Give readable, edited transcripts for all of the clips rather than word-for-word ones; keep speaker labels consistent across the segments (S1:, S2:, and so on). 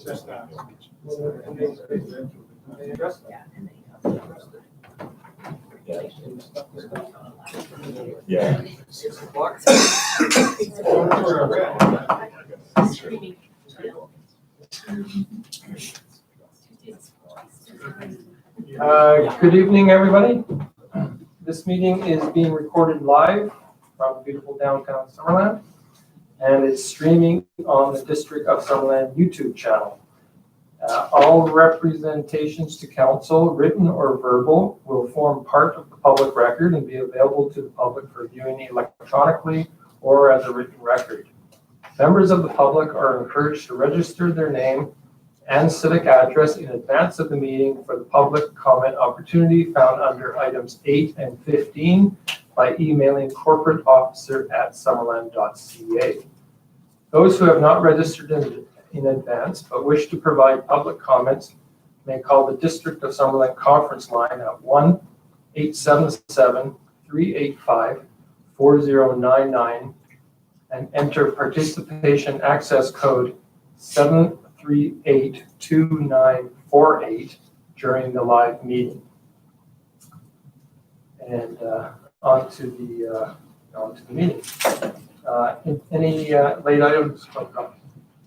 S1: Yeah.
S2: Good evening, everybody. This meeting is being recorded live from beautiful downtown Summerland, and it's streaming on the District of Summerland YouTube channel. All representations to council, written or verbal, will form part of the public record and be available to the public for viewing electronically or as a written record. Members of the public are encouraged to register their name and civic address in advance of the meeting for the public comment opportunity found under items 8 and 15 by emailing corporateofficer@summerland.ca. Those who have not registered in advance but wish to provide public comments may call the District of Summerland conference line at 1-877-385-4099 and enter participation access code 7382948 during the live meeting. And on to the meeting. Any late items?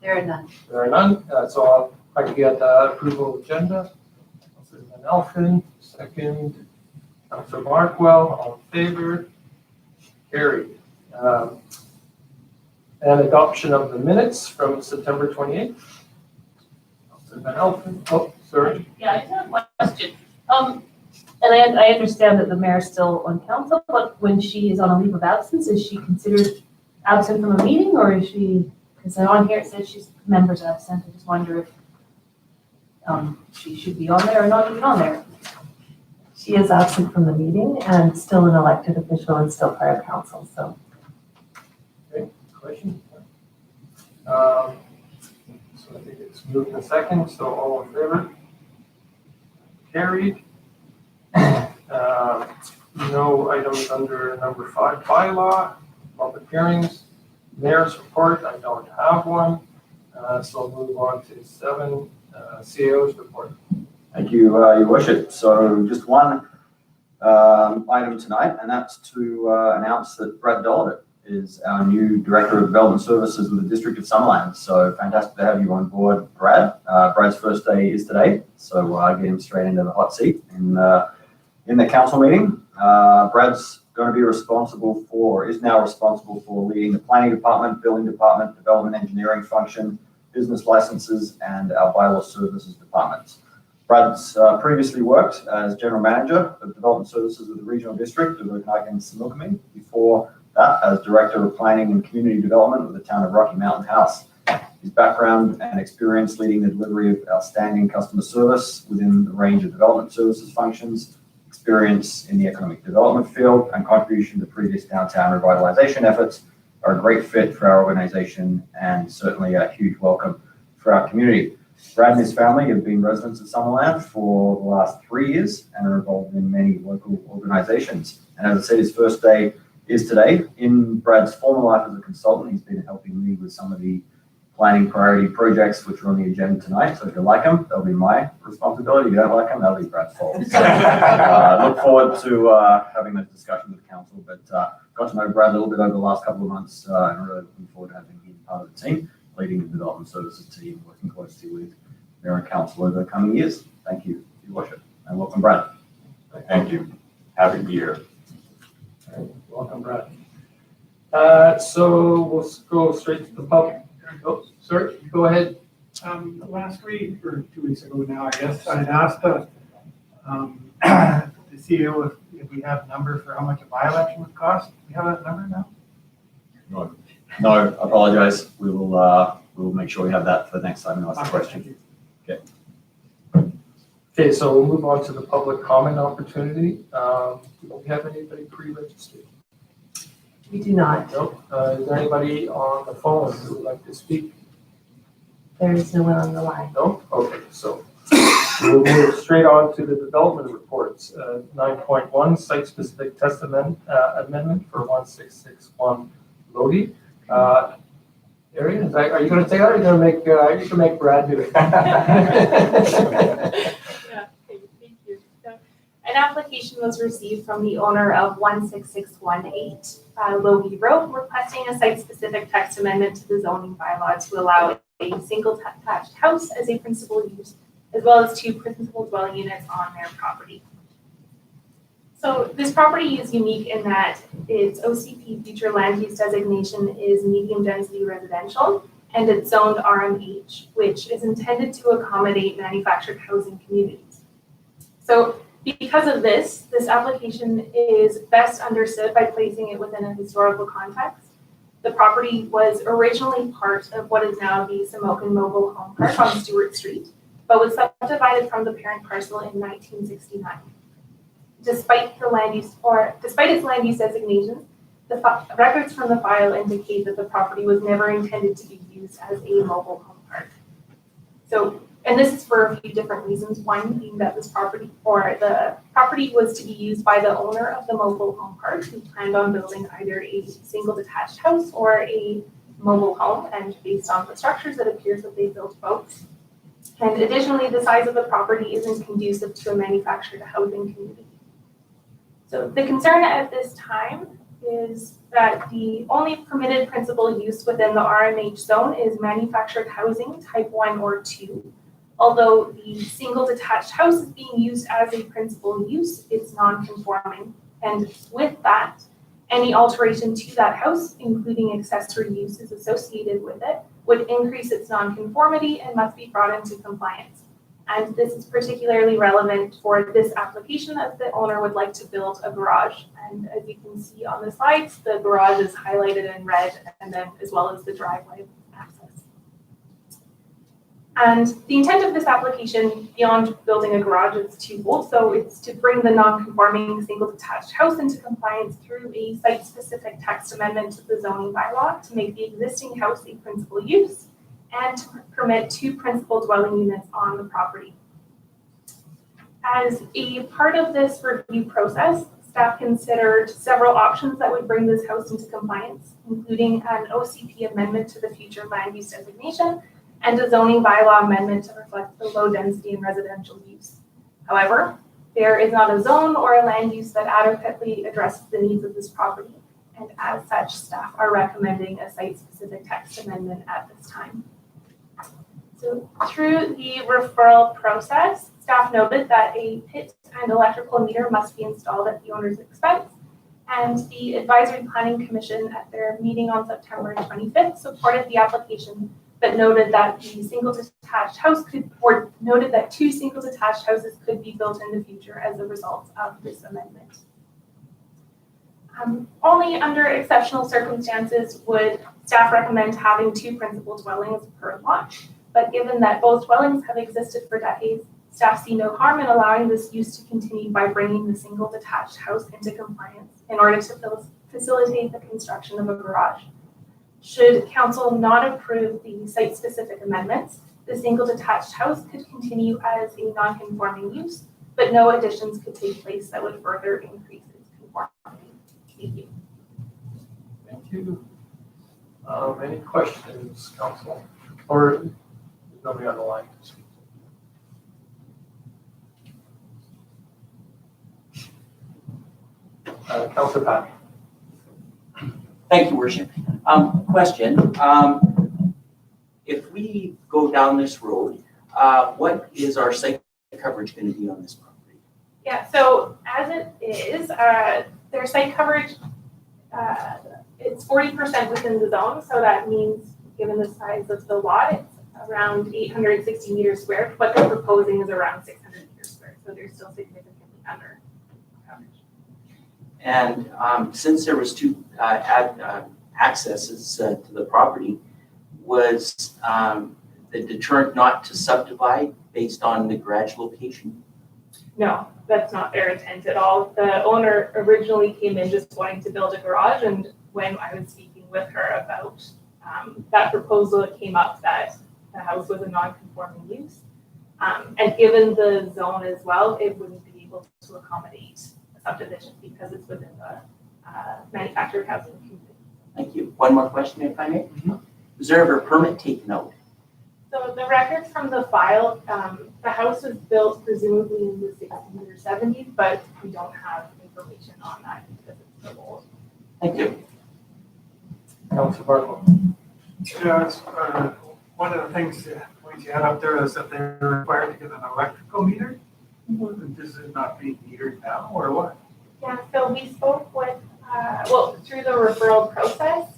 S3: There are none.
S2: There are none. So I can get approval of agenda. Councilor Van Elfen, second. Councilor Markwell, all in favor? Carried. And adoption of the minutes from September 28th. Councilor Van Elfen. Oh, sorry.
S4: Yeah, I just have a question. And I understand that the mayor's still on council, but when she is on a leave of absence, is she considered absent from a meeting, or is she? Because on here it says she's members absent. I just wonder if she should be on there or not even on there.
S3: She is absent from the meeting and still an elected official and still part of council, so.
S2: Okay, question? So I think it's moved in a second, so all in favor? Carried. No items under number 5, bylaw, public hearings, mayor's report, I don't have one. So we'll move on to 7, CAO's report.
S5: Thank you, Your Worship. So just one item tonight, and that's to announce that Brad Dollard is our new Director of Development Services with the District of Summerland. So fantastic to have you on board, Brad. Brad's first day is today, so I'll get him straight into the hot seat in the council meeting. Brad's going to be is now responsible for leading the planning department, building department, development engineering function, business licenses, and our bylaw services departments. Brad's previously worked as general manager of development services with the regional district of Okanagan and Similkameen. Before that, as director of planning and community development with the town of Rocky Mountain House. His background and experience leading the delivery of outstanding customer service within the range of development services functions, experience in the economic development field, and contribution to previous downtown revitalization efforts are a great fit for our organization and certainly a huge welcome for our community. Brad and his family have been residents of Summerland for the last 3 years and are involved in many local organizations. And as I said, his first day is today. In Brad's former life as a consultant, he's been helping me with some of the planning priority projects which are on the agenda tonight. So if you like them, they'll be my responsibility. If you don't like them, that'll be Brad's fault. So, look forward to having those discussions with council, but got to know Brad a little bit over the last couple of months and really looking forward to having him part of the team, leading the development services team, working closely with mayor and council over the coming years. Thank you, Your Worship, and welcome, Brad.
S1: Thank you. Happy to be here.
S2: All right, welcome, Brad. So we'll go straight to the public. Oh, sir, go ahead.
S6: Last week, or 2 weeks ago now, I guess, I had asked the CEO if we have a number for how much a by-election would cost. Do we have that number now?
S5: No, I apologize. We will make sure we have that for the next time you ask the question.
S2: Okay, so we'll move on to the public comment opportunity. Do we have anybody pre-registered?
S3: We do not.
S2: Nope. Is there anybody on the phone who would like to speak?
S3: There is no one on the line.
S2: No? Okay, so we'll move straight on to the development reports. 9.1, site-specific test amendment for 1661 Lodi. Arian, are you going to say that, or are you going to make, you can make Brad do it?
S7: Yeah, okay, thank you. So, an application was received from the owner of 16618 Logie Road requesting a site-specific text amendment to the zoning bylaw to allow a single detached house as a principal use, as well as 2 principal dwelling units on their property. So this property is unique in that its OCP future land use designation is medium density residential, and it's zoned RMH, which is intended to accommodate manufactured housing communities. So because of this application is best understood by placing it within a historical context. The property was originally part of what is now the Samokin Mobile Home Park on Stewart Street, but was subdivided from the parent parcel in 1969. Despite its land use designation, the records from the file indicate that the property was never intended to be used as a mobile home park. So, and this is for a few different reasons. One being that the property was to be used by the owner of the mobile home park who planned on building either a single detached house or a mobile home, and based on the structures, it appears that they built both. And additionally, the size of the property isn't conducive to a manufactured housing community. So the concern at this time is that the only permitted principal use within the RMH zone is manufactured housing type 1 or 2. Although the single detached house is being used as a principal use, it's non-conforming. And with that, any alteration to that house, including accessory uses associated with it, would increase its non-conformity and must be brought into compliance. And this is particularly relevant for this application as the owner would like to build a garage. And as you can see on the slides, the garage is highlighted in red, and then as well as the driveway access. And the intent of this application beyond building a garage is twofold. So it's to bring the non-conforming single detached house into compliance through a site-specific text amendment to the zoning bylaw to make the existing house a principal use and to permit 2 principal dwelling units on the property. As a part of this review process, staff considered several options that would bring this house into compliance, including an OCP amendment to the future land use designation and a zoning bylaw amendment to reflect the low density and residential use. However, there is not a zone or a land use that adequately addresses the needs of this property, and as such, staff are recommending a site-specific text amendment at this time. So through the referral process, staff noted that a pit and electrical meter must be installed at the owner's expense, and the Advisory Planning Commission at their meeting on September 25th supported the application, but noted that the single detached house noted that 2 single detached houses could be built in the future as a result of this amendment. Only under exceptional circumstances would staff recommend having 2 principal dwellings per lot. But given that both dwellings have existed for decades, staff see no harm in allowing this use to continue by bringing the single detached house into compliance in order to facilitate the construction of a garage. Should council not approve the site-specific amendments, the single detached house could continue as a non-conforming use, but no additions could take place that would further increase its conformity. Thank you.
S2: Thank you. Any questions, council? Or there's nobody on the line to speak? Councilor Pat.
S8: Thank you, Worship. Question, if we go down this road, what is our site coverage going to be on this property?
S7: Yeah, so as it is, their site coverage, it's 40% within the zone. So that means, given the size of the lot, it's around 860 meters squared. What they're proposing is around 600 meters squared. So they're still significantly under coverage.
S8: And since there was 2 accesses to the property, was the deterrent not to subdivide based on the garage location?
S7: No, that's not their intent at all. The owner originally came in just wanting to build a garage, and when I was speaking with her about that proposal, it came up that the house was a non-conforming use. And given the zone as well, it wouldn't be able to accommodate a subdivision because it's within the manufactured housing community.
S8: Thank you. One more question, if I may. Was there ever a permit taken out?
S7: So the records from the file, the house was built presumably in the 60s or 70s, but we don't have information on that because it's so old.
S8: Thank you.
S2: Councilor Barco.
S6: Yeah, it's, one of the things that we had up there is that they're required to get an electrical meter. And this is not being metered now, or what?
S7: Yeah, so we spoke with, through the referral process,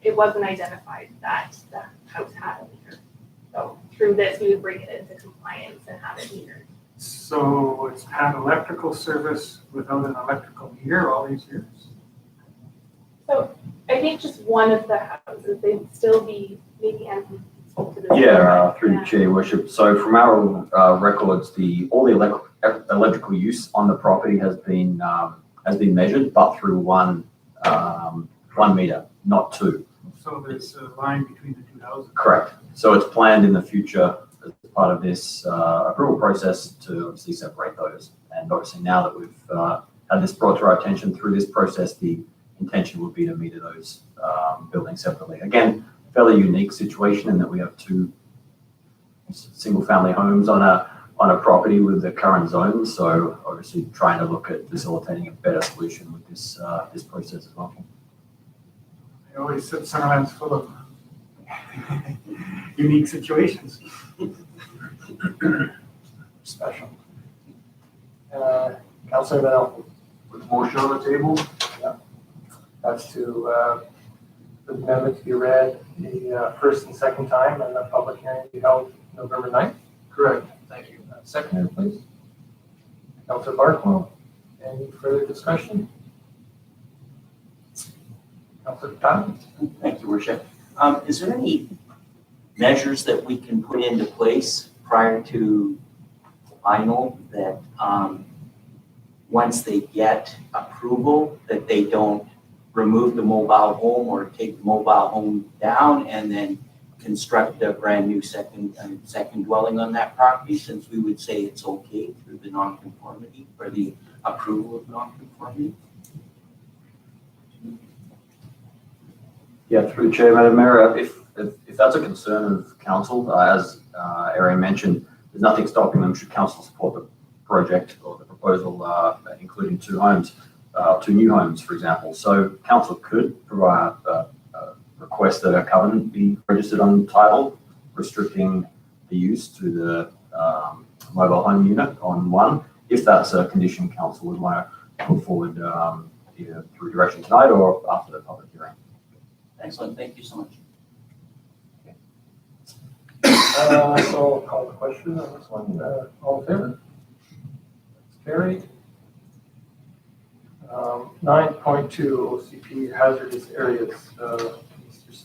S7: it wasn't identified that the house had a meter. So through this, we would bring it into compliance and have it metered.
S6: So it's had electrical service without an electrical meter all these years?
S7: So I think just one of the houses, they'd still be, maybe Anthony spoke to this.
S5: Yeah, through
S7: Yeah.
S5: the chair, your worship. So from our records, all the electrical use on the property has been measured, but through one meter, not two.
S6: So there's a line between the two houses?
S5: Correct. So it's planned in the future as part of this approval process to obviously separate those. And obviously now that we've had this brought to our attention through this process, the intention would be to meter those buildings separately. Again, fairly unique situation in that we have two single-family homes on a property with the current zone. So obviously trying to look at facilitating a better solution with this process as well.
S6: I always said Summerland's full of unique situations.
S2: Special. Councilor Vanel.
S1: With motion on the table?
S2: That's to, the amendment to be read the first and second time, and the public hearing to be held November 9th.
S6: Correct. Thank you.
S2: Seconder, please. Councilor Barco. Any further discussion? Councilor Todd.
S8: Thank you, Worship. Is there any measures that we can put into place prior to final that once they get approval, that they don't remove the mobile home or take the mobile home down and then construct a brand new second dwelling on that property, since we would say it's okay through the nonconformity or the approval of nonconformity?
S5: Yeah, through the chair, Madam Mayor, if that's a concern of council, as Arian mentioned, there's nothing stopping them should council support the project or the proposal, including two new homes, for example. So council could provide a request that a covenant be registered on title, restricting the use to the mobile home unit on one, if that's a condition council would want to put forward either through direction tonight or after the public hearing.
S8: Excellent, thank you so much.
S2: So I'll call the question on this one. All in favor? It's carried. 9.2 OCP hazardous areas, Mr.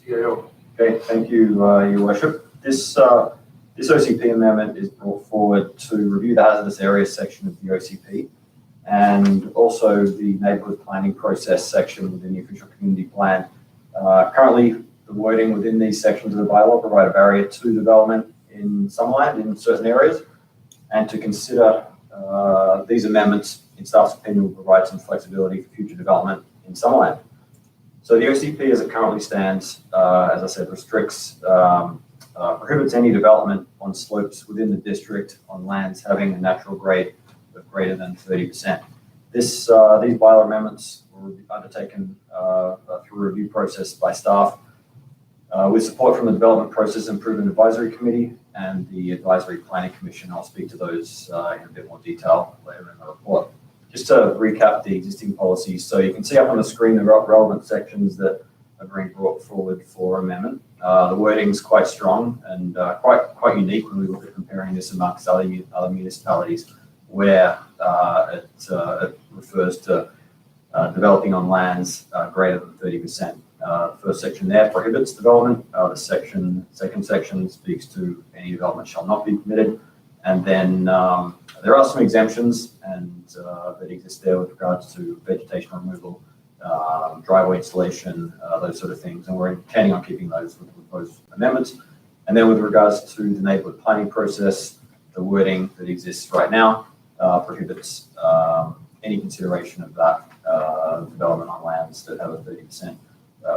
S2: CAO.
S5: Okay, thank you, Your Worship. This OCP amendment is brought forward to review the hazardous areas section of the OCP and also the neighbourhood planning process section within the official community plan. Currently, the wording within these sections of the bylaw provide a barrier to development in Summerland in certain areas, and to consider these amendments, in staff's opinion, will provide some flexibility for future development in Summerland. So the OCP as it currently stands, as I said, restricts, prohibits any development on slopes within the district on lands having a natural grade of greater than 30%. These bylaw amendments were undertaken through a review process by staff with support from the Development Process Improvement Advisory Committee and the Advisory Planning Commission. I'll speak to those in a bit more detail later in the report. Just to recap the existing policies, so you can see up on the screen the relevant sections that are being brought forward for amendment. The wording is quite strong and quite unique when we look at comparing this amongst other municipalities where it refers to developing on lands greater than 30%. The first section there prohibits development. The second section speaks to any development shall not be permitted. And then there are some exemptions and that exist there with regards to vegetation removal, driveway installation, those sort of things. And we're intending on keeping those with the proposed amendments. And then with regards to the neighbourhood planning process, the wording that exists right now prohibits any consideration of that development on lands that have a 30%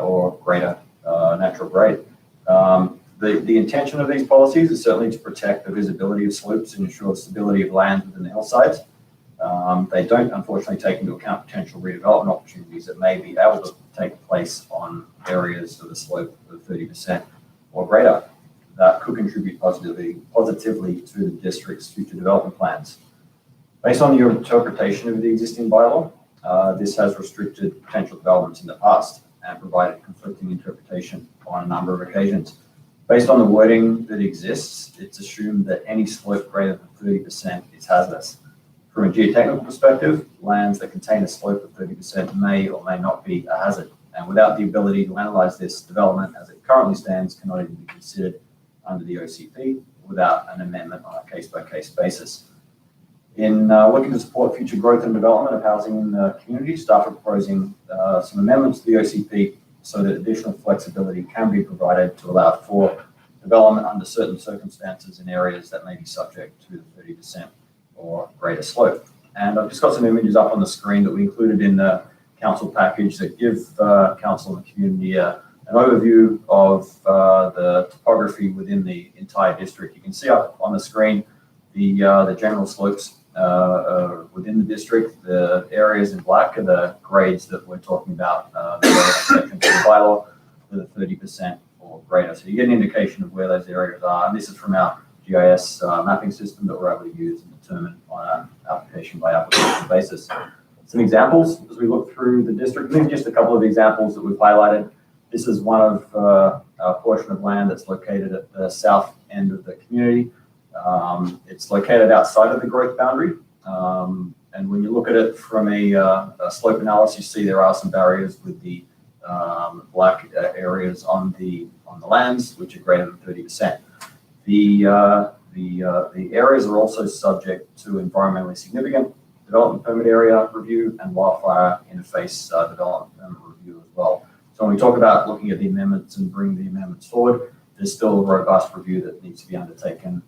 S5: or greater natural grade. The intention of these policies is certainly to protect the visibility of slopes and ensure stability of land within the hillsides. They don't unfortunately take into account potential redevelopment opportunities that may be able to take place on areas with a slope of 30% or greater that could contribute positively to the district's future development plans. Based on your interpretation of the existing bylaw, this has restricted potential developments in the past and provided conflicting interpretation on a number of occasions. Based on the wording that exists, it's assumed that any slope greater than 30% is hazardous. From a geotechnical perspective, lands that contain a slope of 30% may or may not be a hazard. And without the ability to analyze this development as it currently stands cannot even be considered under the OCP without an amendment on a case-by-case basis. In looking to support future growth and development of housing in the community, staff are proposing some amendments to the OCP so that additional flexibility can be provided to allow for development under certain circumstances in areas that may be subject to the 30% or greater slope. And I've just got some images up on the screen that we included in the council package that give council and the community an overview of the topography within the entire district. You can see up on the screen the general slopes within the district. The areas in black are the grades that we're talking about, the bylaw with a 30% or greater. So you get an indication of where those areas are. And this is from our GIS mapping system that we're able to use and determine on an application by application basis. Some examples as we look through the district. These are just a couple of examples that we've highlighted. This is one of a portion of land that's located at the south end of the community. It's located outside of the growth boundary. And when you look at it from a slope analysis, you see there are some barriers with the black areas on the lands, which are greater than 30%. The areas are also subject to environmentally significant development permit area review and wildfire interface development permit review as well. So when we talk about looking at the amendments and bringing the amendments forward, there's still a robust review that needs to be undertaken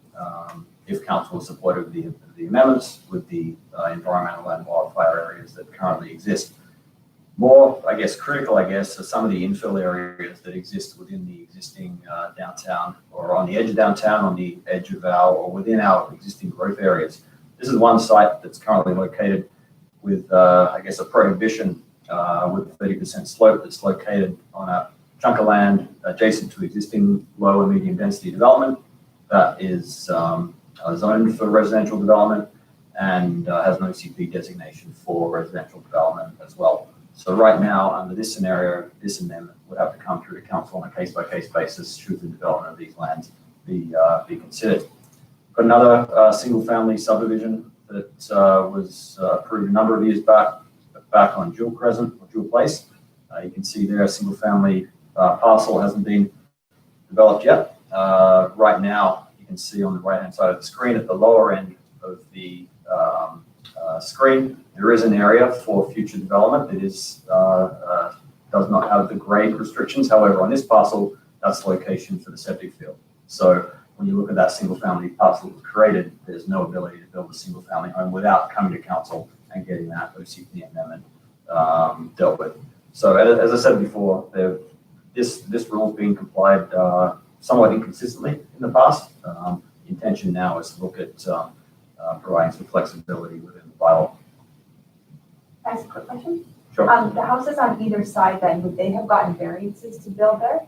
S5: if council is supportive of the amendments with the environmental and wildfire areas that currently exist. More, critical, are some of the infill areas that exist within the existing downtown or on the edge of downtown, on the edge of or within our existing growth areas. This is one site that's currently located with, a prohibition with a 30% slope that's located on a chunk of land adjacent to existing low and medium density development that is zoned for residential development and has an OCP designation for residential development as well. So right now, under this scenario, this amendment would have to come through to council on a case-by-case basis should the development of these lands be considered. Got another single-family subdivision that was approved a number of years back on Jewel Crescent or Jewel Place. You can see there a single-family parcel hasn't been developed yet. Right now, you can see on the right-hand side of the screen at the lower end of the screen, there is an area for future development. It is does not have the grade restrictions. However, on this parcel, that's the location for the septic field. So when you look at that single-family parcel that was created, there's no ability to build a single-family home without coming to council and getting that OCP amendment dealt with. So as I said before, this rule is being complied somewhat inconsistently in the past. The intention now is to look at providing some flexibility within the bylaw.
S9: Can I ask a quick question?
S5: Sure.
S9: The houses on either side, then, would they have gotten variances to build there?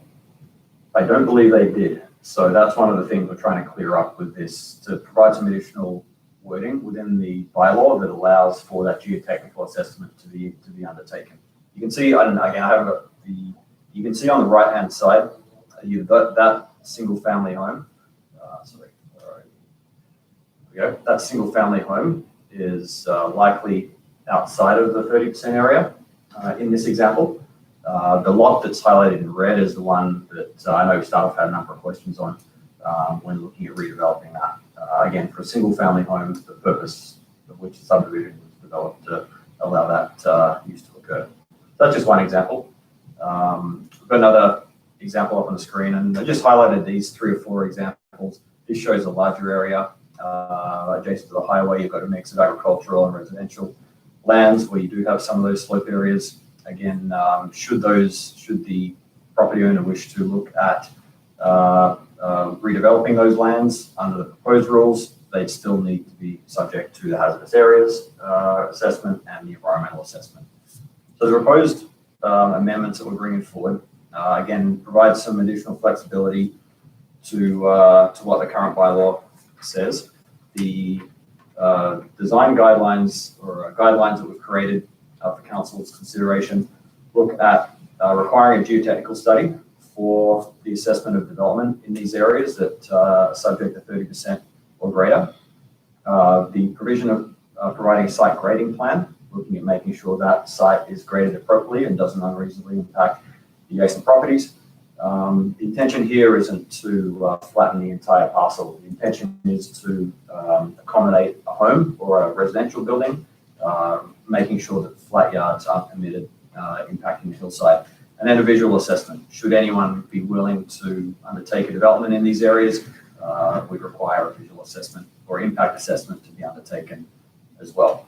S5: I don't believe they did. So that's one of the things we're trying to clear up with this, to provide some additional wording within the bylaw that allows for that geotechnical assessment to be undertaken. You can see, you can see on the right-hand side, you've got that single-family home. That single-family home is likely outside of the 30% area in this example. The lot that's highlighted in red is the one that I know staff had a number of questions on when looking at redeveloping that. Again, for a single-family home, the purpose of which the subdivision was developed to allow that use to occur. That's just one example. We've got another example up on the screen, and I just highlighted these 3 or 4 examples. This shows a larger area adjacent to the highway. You've got a mix of agricultural and residential lands where you do have some of those slope areas. Again, should the property owner wish to look at redeveloping those lands under the proposed rules, they'd still need to be subject to the hazardous areas assessment and the environmental assessment. So the proposed amendments that we're bringing forward, again, provide some additional flexibility to what the current bylaw says. The design guidelines or guidelines that we've created for council's consideration look at requiring a geotechnical study for the assessment of development in these areas that are subject to 30% or greater. The provision of providing a site grading plan, looking at making sure that site is graded appropriately and doesn't unreasonably impact the adjacent properties. The intention here isn't to flatten the entire parcel. The intention is to accommodate a home or a residential building, making sure that flat yards aren't permitted, impacting the hillside. And then a visual assessment. Should anyone be willing to undertake a development in these areas, we require a visual assessment or impact assessment to be undertaken as well.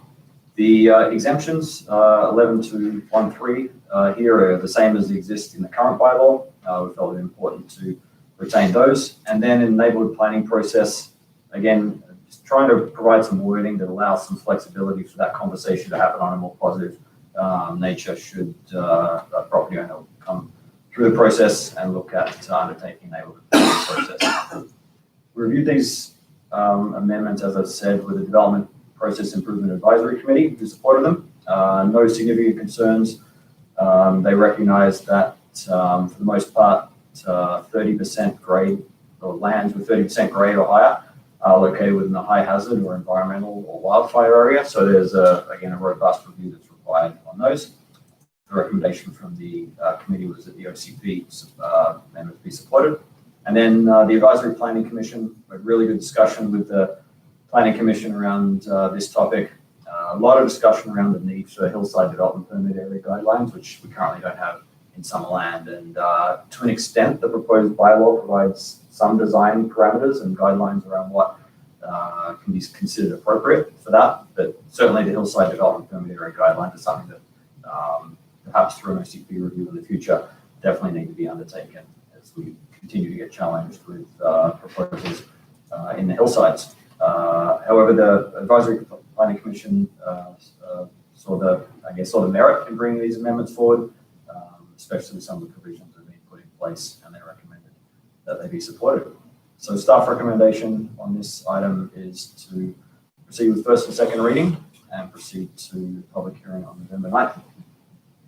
S5: The exemptions, 11 to 1.3, here are the same as exist in the current bylaw. We felt it important to retain those. And then in the neighborhood planning process, again, just trying to provide some wording that allows some flexibility for that conversation to happen on a more positive nature should a property owner come through the process and look at undertaking neighborhood planning process. We reviewed these amendments, as I said, with the Development Process Improvement Advisory Committee, who supported them. No significant concerns. They recognize that for the most part, 30% grade or lands with 30% grade or higher are located within the high hazard or environmental or wildfire area. So there's again a robust review that's required on those. The recommendation from the committee was that the OCP amendments be supported. And then the Advisory Planning Commission, a really good discussion with the Planning Commission around this topic. A lot of discussion around the need for hillside development permit area guidelines, which we currently don't have in Summerland. And to an extent, the proposed bylaw provides some design parameters and guidelines around what can be considered appropriate for that. But certainly the hillside development permit area guidelines is something that perhaps through an OCP review in the future definitely need to be undertaken as we continue to get challenged with proposals in the hillsides. However, the Advisory Planning Commission saw the merit in bringing these amendments forward, especially with some of the provisions that have been put in place, and they recommended that they be supported. So staff recommendation on this item is to proceed with first and second reading and proceed to public hearing on November 9th.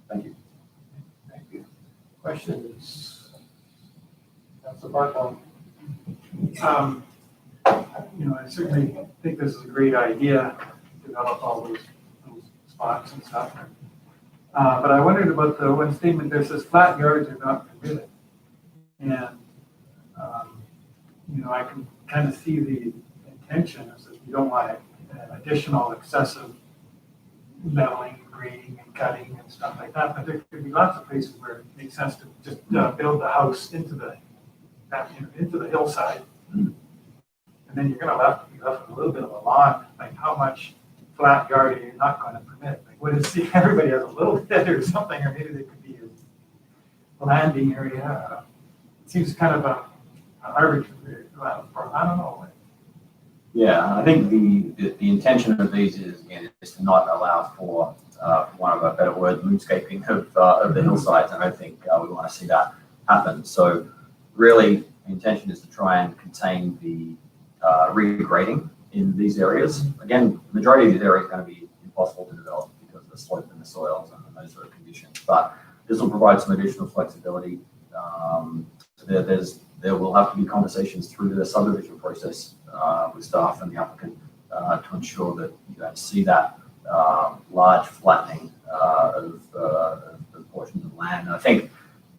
S5: Thank you.
S2: Thank you. Questions? Councilor Barclay.
S6: I certainly think this is a great idea to develop all those spots and stuff. But I wondered about the one statement there says flat yards are not permitted. And, I can kind of see the intention is that you don't want additional excessive leveling, grading, and cutting and stuff like that. But there could be lots of places where it makes sense to just build the house into the hillside. And then you're going to be left with a little bit of a lawn. Like how much flat yard are you not going to permit? Like what is everybody has a little bit or something, or maybe there could be a landing area. It seems kind of a arbitrary. I don't know.
S5: Yeah, I think the intention of these is to not allow for, for want of a better word, moonscaping of the hillsides. And I think we want to see that happen. So really, the intention is to try and contain the regrading in these areas. Again, the majority of these areas are going to be impossible to develop because of the slope in the soils and those sort of conditions. But this will provide some additional flexibility. There will have to be conversations through the subdivision process with staff and the applicant to ensure that you don't see that large flattening of portions of land. And I think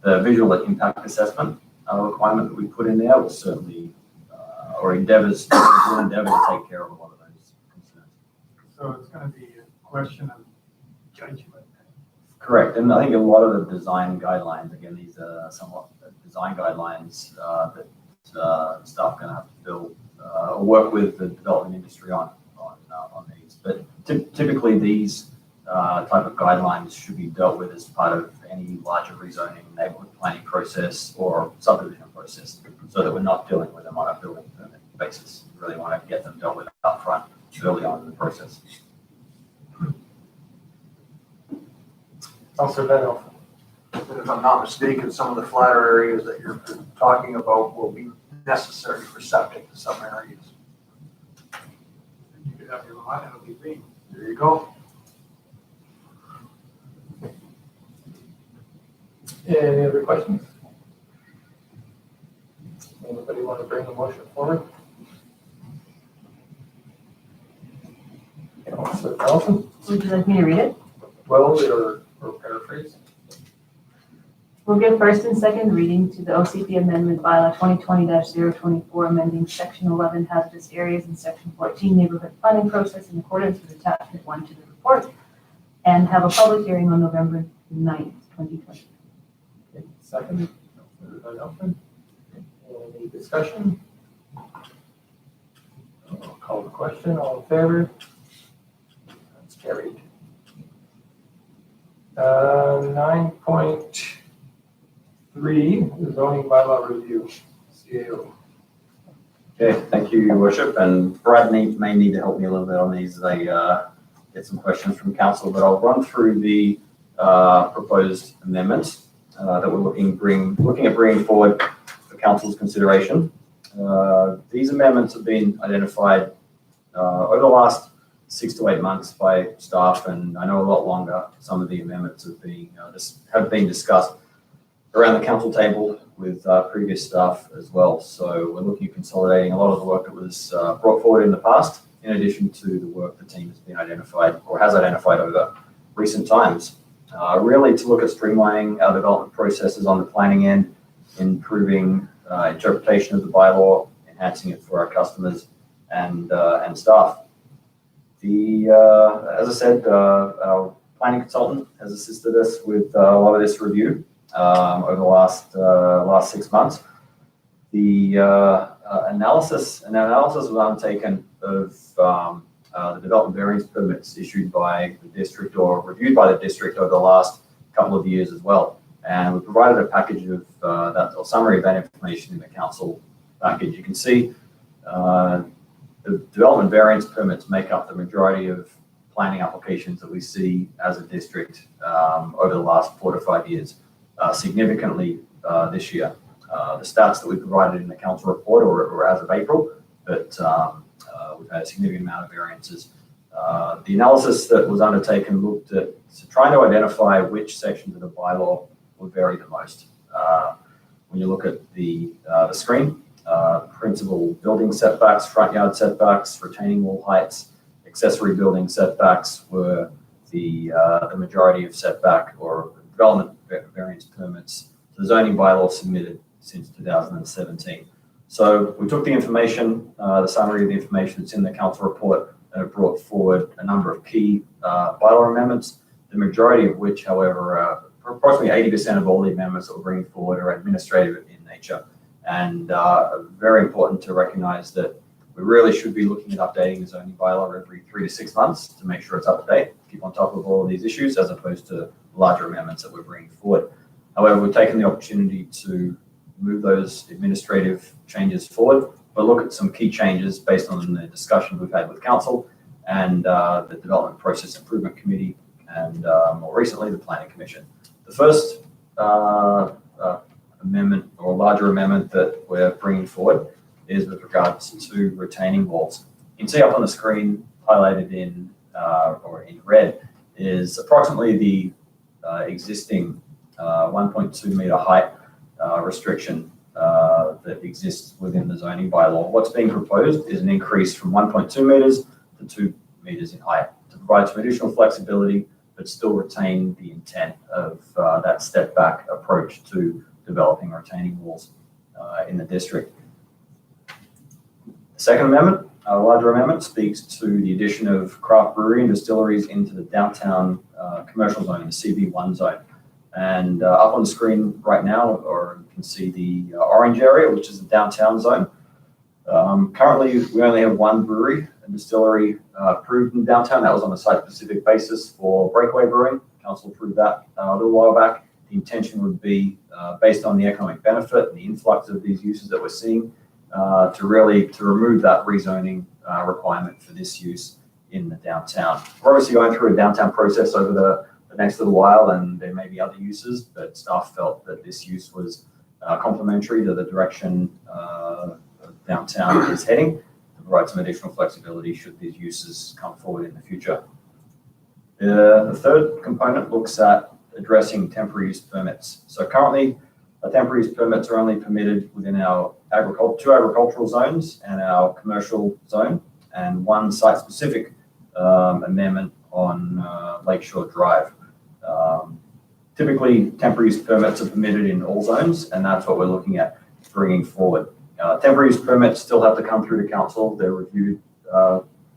S5: the visual impact assessment requirement that we put in there will certainly, will endeavor to take care of a lot of those concerns.
S6: So it's going to be a question of judgment.
S5: Correct, and I think a lot of the design guidelines, again, these are somewhat design guidelines that staff are going to have to build or work with the development industry on these. But typically these type of guidelines should be dealt with as part of any larger rezoning, neighborhood planning process or subdivision process. so that we're not dealing with them on a building permit basis. We really want to get them dealt with up front early on in the process.
S2: Councilor Van Elfen.
S1: And if I'm not mistaken, some of the flatter areas that you're talking about will be necessary for septic in some areas.
S6: You could have your lot and it'll be green.
S1: There you go.
S2: Any other questions? Anybody want to bring the motion forward? Councilor Nelson,
S3: Would you like me to read it?
S2: well, or paraphrase?
S4: We'll give first and second reading to the OCP Amendment Bylaw 2020-024, amending Section 11 hazardous areas and Section 14 neighborhood planning process in accordance with Attachment 1 to the report, and have a public hearing on November 9th, 2020.
S2: Okay, second, Councilor Van Elfen. Any discussion? I'll call the question, all in favor? That's carried. 9.3, the zoning bylaw review, CAO.
S5: Okay, thank you, Your Worship. And Brad may need to help me a little bit on these as I get some questions from council, but I'll run through the proposed amendments that we're looking at bringing forward for council's consideration. These amendments have been identified over the last 6 to 8 months by staff, and I know a lot longer. Some of the amendments have been discussed around the council table with previous staff as well. So we're looking at consolidating a lot of the work that was brought forward in the past, in addition to the work the team has been identified or has identified over recent times. Really to look at streamlining our development processes on the planning end, improving interpretation of the bylaw, enhancing it for our customers and staff. As I said, our planning consultant has assisted us with a lot of this review over the last 6 months. The analysis was undertaken of the development variance permits issued by the district or reviewed by the district over the last couple of years as well. And we provided a package of that, or summary of that information in the council package. You can see the development variance permits make up the majority of planning applications that we see as a district over the last 4 to 5 years, significantly this year. The stats that we provided in the council report or as of April, but we've had a significant amount of variances. The analysis that was undertaken looked at trying to identify which sections of the bylaw would vary the most. When you look at the screen, principal building setbacks, front yard setbacks, retaining wall heights, accessory building setbacks were the majority of setback or development variance permits to the zoning bylaw submitted since 2017. So we took the information, the summary of the information that's in the council report, and it brought forward a number of key bylaw amendments, the majority of which, however, approximately 80% of all the amendments that we're bringing forward are administrative in nature. And very important to recognize that we really should be looking at updating the zoning bylaw every 3 to 6 months to make sure it's up to date, keep on top of all of these issues, as opposed to larger amendments that we're bringing forward. However, we've taken the opportunity to move those administrative changes forward, but look at some key changes based on the discussion we've had with council and the Development Process Improvement Committee and more recently the Planning Commission. The first amendment or larger amendment that we're bringing forward is with regards to retaining walls. You can see up on the screen highlighted in or in red is approximately the existing 1.2 meter height restriction that exists within the zoning bylaw. What's being proposed is an increase from 1.2 meters to 2 meters in height to provide some additional flexibility, but still retain the intent of that step back approach to developing retaining walls in the district. The second amendment, a larger amendment, speaks to the addition of craft brewery and distilleries into the downtown commercial zone, the CB1 zone. And up on the screen right now, or you can see the orange area, which is the downtown zone. Currently, we only have one brewery and distillery approved in downtown. That was on a site-specific basis for Breakaway Brewing. Council approved that a little while back. the intention would be, based on the economic benefit and the influx of these uses that we're seeing, to remove that rezoning requirement for this use in the downtown. We're obviously going through a downtown process over the next little while, and there may be other uses, but staff felt that this use was complementary to the direction downtown is heading, to provide some additional flexibility should these uses come forward in the future. The third component looks at addressing temporary use permits. So currently, temporary use permits are only permitted within our two agricultural zones and our commercial zone, and one site-specific amendment on Lakeshore Drive. Typically, temporary use permits are permitted in all zones, and that's what we're looking at bringing forward. Temporary use permits still have to come through to council. They're reviewed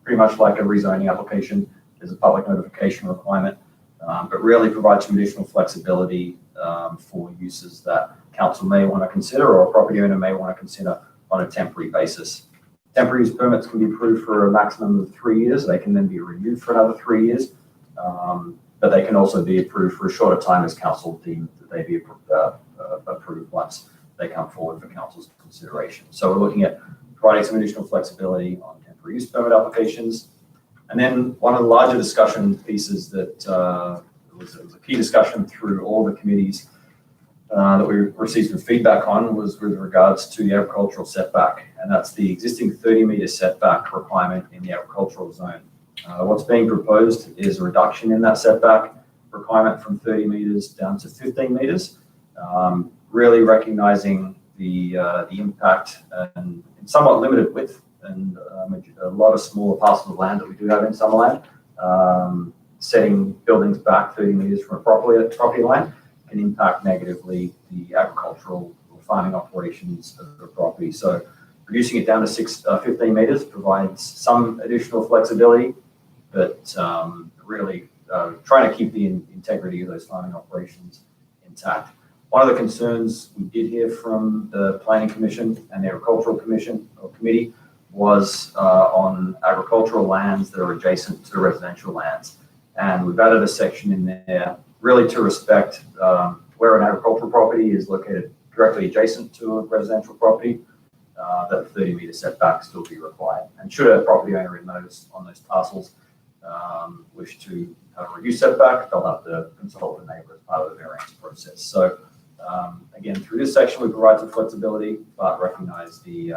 S5: pretty much like a rezoning application. There's a public notification requirement, but really provide some additional flexibility for uses that council may want to consider or a property owner may want to consider on a temporary basis. Temporary use permits can be approved for a maximum of 3 years. They can then be renewed for another 3 years, but they can also be approved for a shorter time as council deems that they be approved once they come forward for council's consideration. So we're looking at providing some additional flexibility on temporary use permit applications. And then one of the larger discussion pieces that was a key discussion through all the committees that we received some feedback on was with regards to the agricultural setback, and that's the existing 30-meter setback requirement in the agricultural zone. What's being proposed is a reduction in that setback requirement from 30 meters down to 15 meters, really recognizing the impact and somewhat limited width and a lot of smaller parcels of land that we do have in Summerland. Setting buildings back 30 meters from a property line can impact negatively the agricultural or farming operations of the property. So reducing it down to 15 meters provides some additional flexibility, but really trying to keep the integrity of those farming operations intact. One of the concerns we did hear from the Planning Commission and the Agricultural Commission or Committee was on agricultural lands that are adjacent to residential lands. And we've added a section in there really to respect where an agricultural property is located directly adjacent to a residential property, that 30-meter setback still be required. And should a property owner on those parcels wish to reduce setback, they'll have to consult the neighbor as part of the variance process. So again, through this section, we provide some flexibility, but recognize the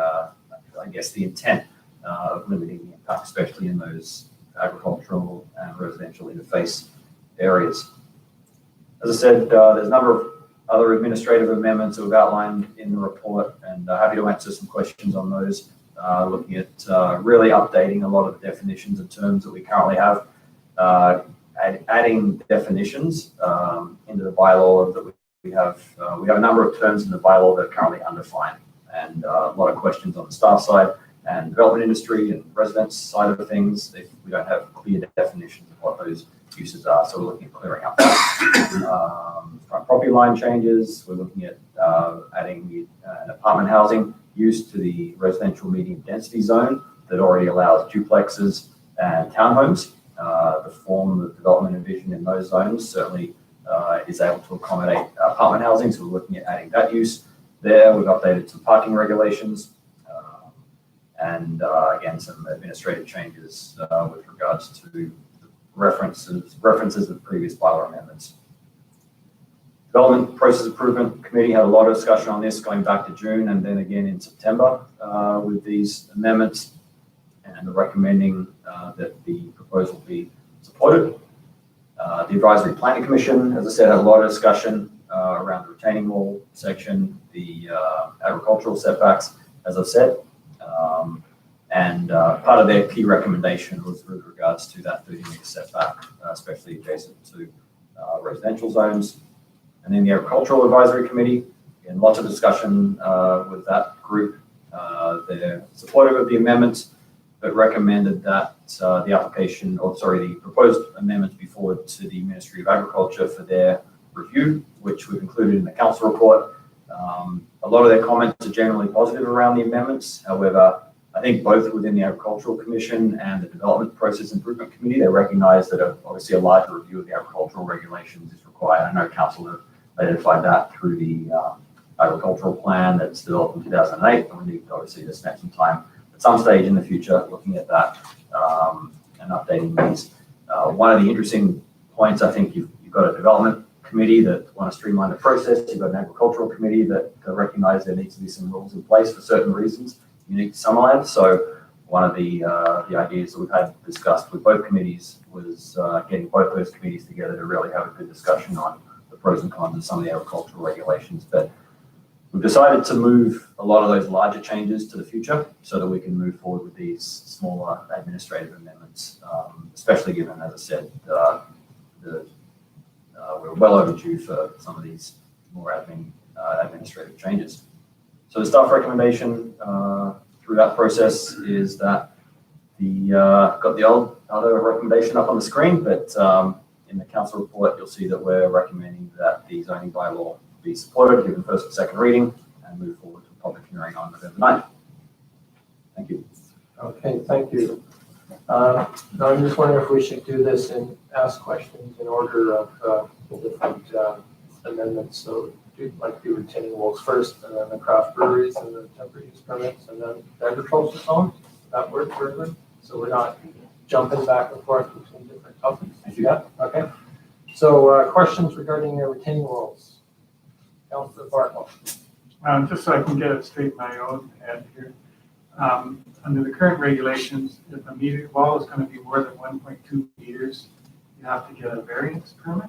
S5: intent of limiting the impact, especially in those agricultural and residential interface areas. As I said, there's a number of other administrative amendments that we've outlined in the report, and happy to answer some questions on those, looking at really updating a lot of the definitions and terms that we currently have, adding definitions into the bylaw that we have. We have a number of terms in the bylaw that are currently undefined, and a lot of questions on the staff side and development industry and residents side of things. We don't have clear definitions of what those uses are, so we're looking at clearing up that. Front property line changes, we're looking at adding an apartment housing use to the residential medium density zone that already allows duplexes and townhomes. The form of development envisioned in those zones certainly is able to accommodate apartment housing, so we're looking at adding that use there. We've updated some parking regulations and again, some administrative changes with regards to references of previous bylaw amendments. Development Process Improvement Committee had a lot of discussion on this going back to June and then again in September with these amendments, and recommending that the proposal be supported. The Advisory Planning Commission, as I said, had a lot of discussion around the retaining wall section, the agricultural setbacks, as I've said, and part of their key recommendation was with regards to that 30-meter setback, especially adjacent to residential zones. And then the Agricultural Advisory Committee, again, lots of discussion with that group. They're supportive of the amendments, but recommended that the proposed amendments be forwarded to the Ministry of Agriculture for their review, which we've included in the council report. A lot of their comments are generally positive around the amendments. However, I think both within the Agricultural Commission and the Development Process Improvement Committee, they recognize that obviously a larger review of the agricultural regulations is required. I know council have identified that through the agricultural plan that's developed in 2008, and we need to obviously just spend some time at some stage in the future looking at that and updating these. One of the interesting points, I think you've got a development committee that want to streamline the process. You've got an agricultural committee that recognize there needs to be some rules in place for certain reasons unique to Summerland. So one of the ideas that we've had discussed with both committees was getting both those committees together to really have a good discussion on the pros and cons of some of the agricultural regulations. But we've decided to move a lot of those larger changes to the future so that we can move forward with these smaller administrative amendments, especially given, as I said, we're well overdue for some of these more administrative changes. So the staff recommendation through that process is that got the old other recommendation up on the screen, but in the council report, you'll see that we're recommending that the zoning bylaw be supported, given first and second reading, and move forward to a public hearing on November 9th. Thank you.
S2: Okay, thank you. Now I'm just wondering if we should do this and ask questions in order of the different amendments. So do like the retaining walls first, and then the craft breweries, and the temporary use permits, and then the agricultural zones. That work for everyone? So we're not jumping back and forth between different topics. Yeah. Okay. So questions regarding retaining walls. Councilor Bartle.
S6: Just so I can get it straight in my own head here. Under the current regulations, if a meter wall is going to be more than 1.2 meters, you have to get a variance permit?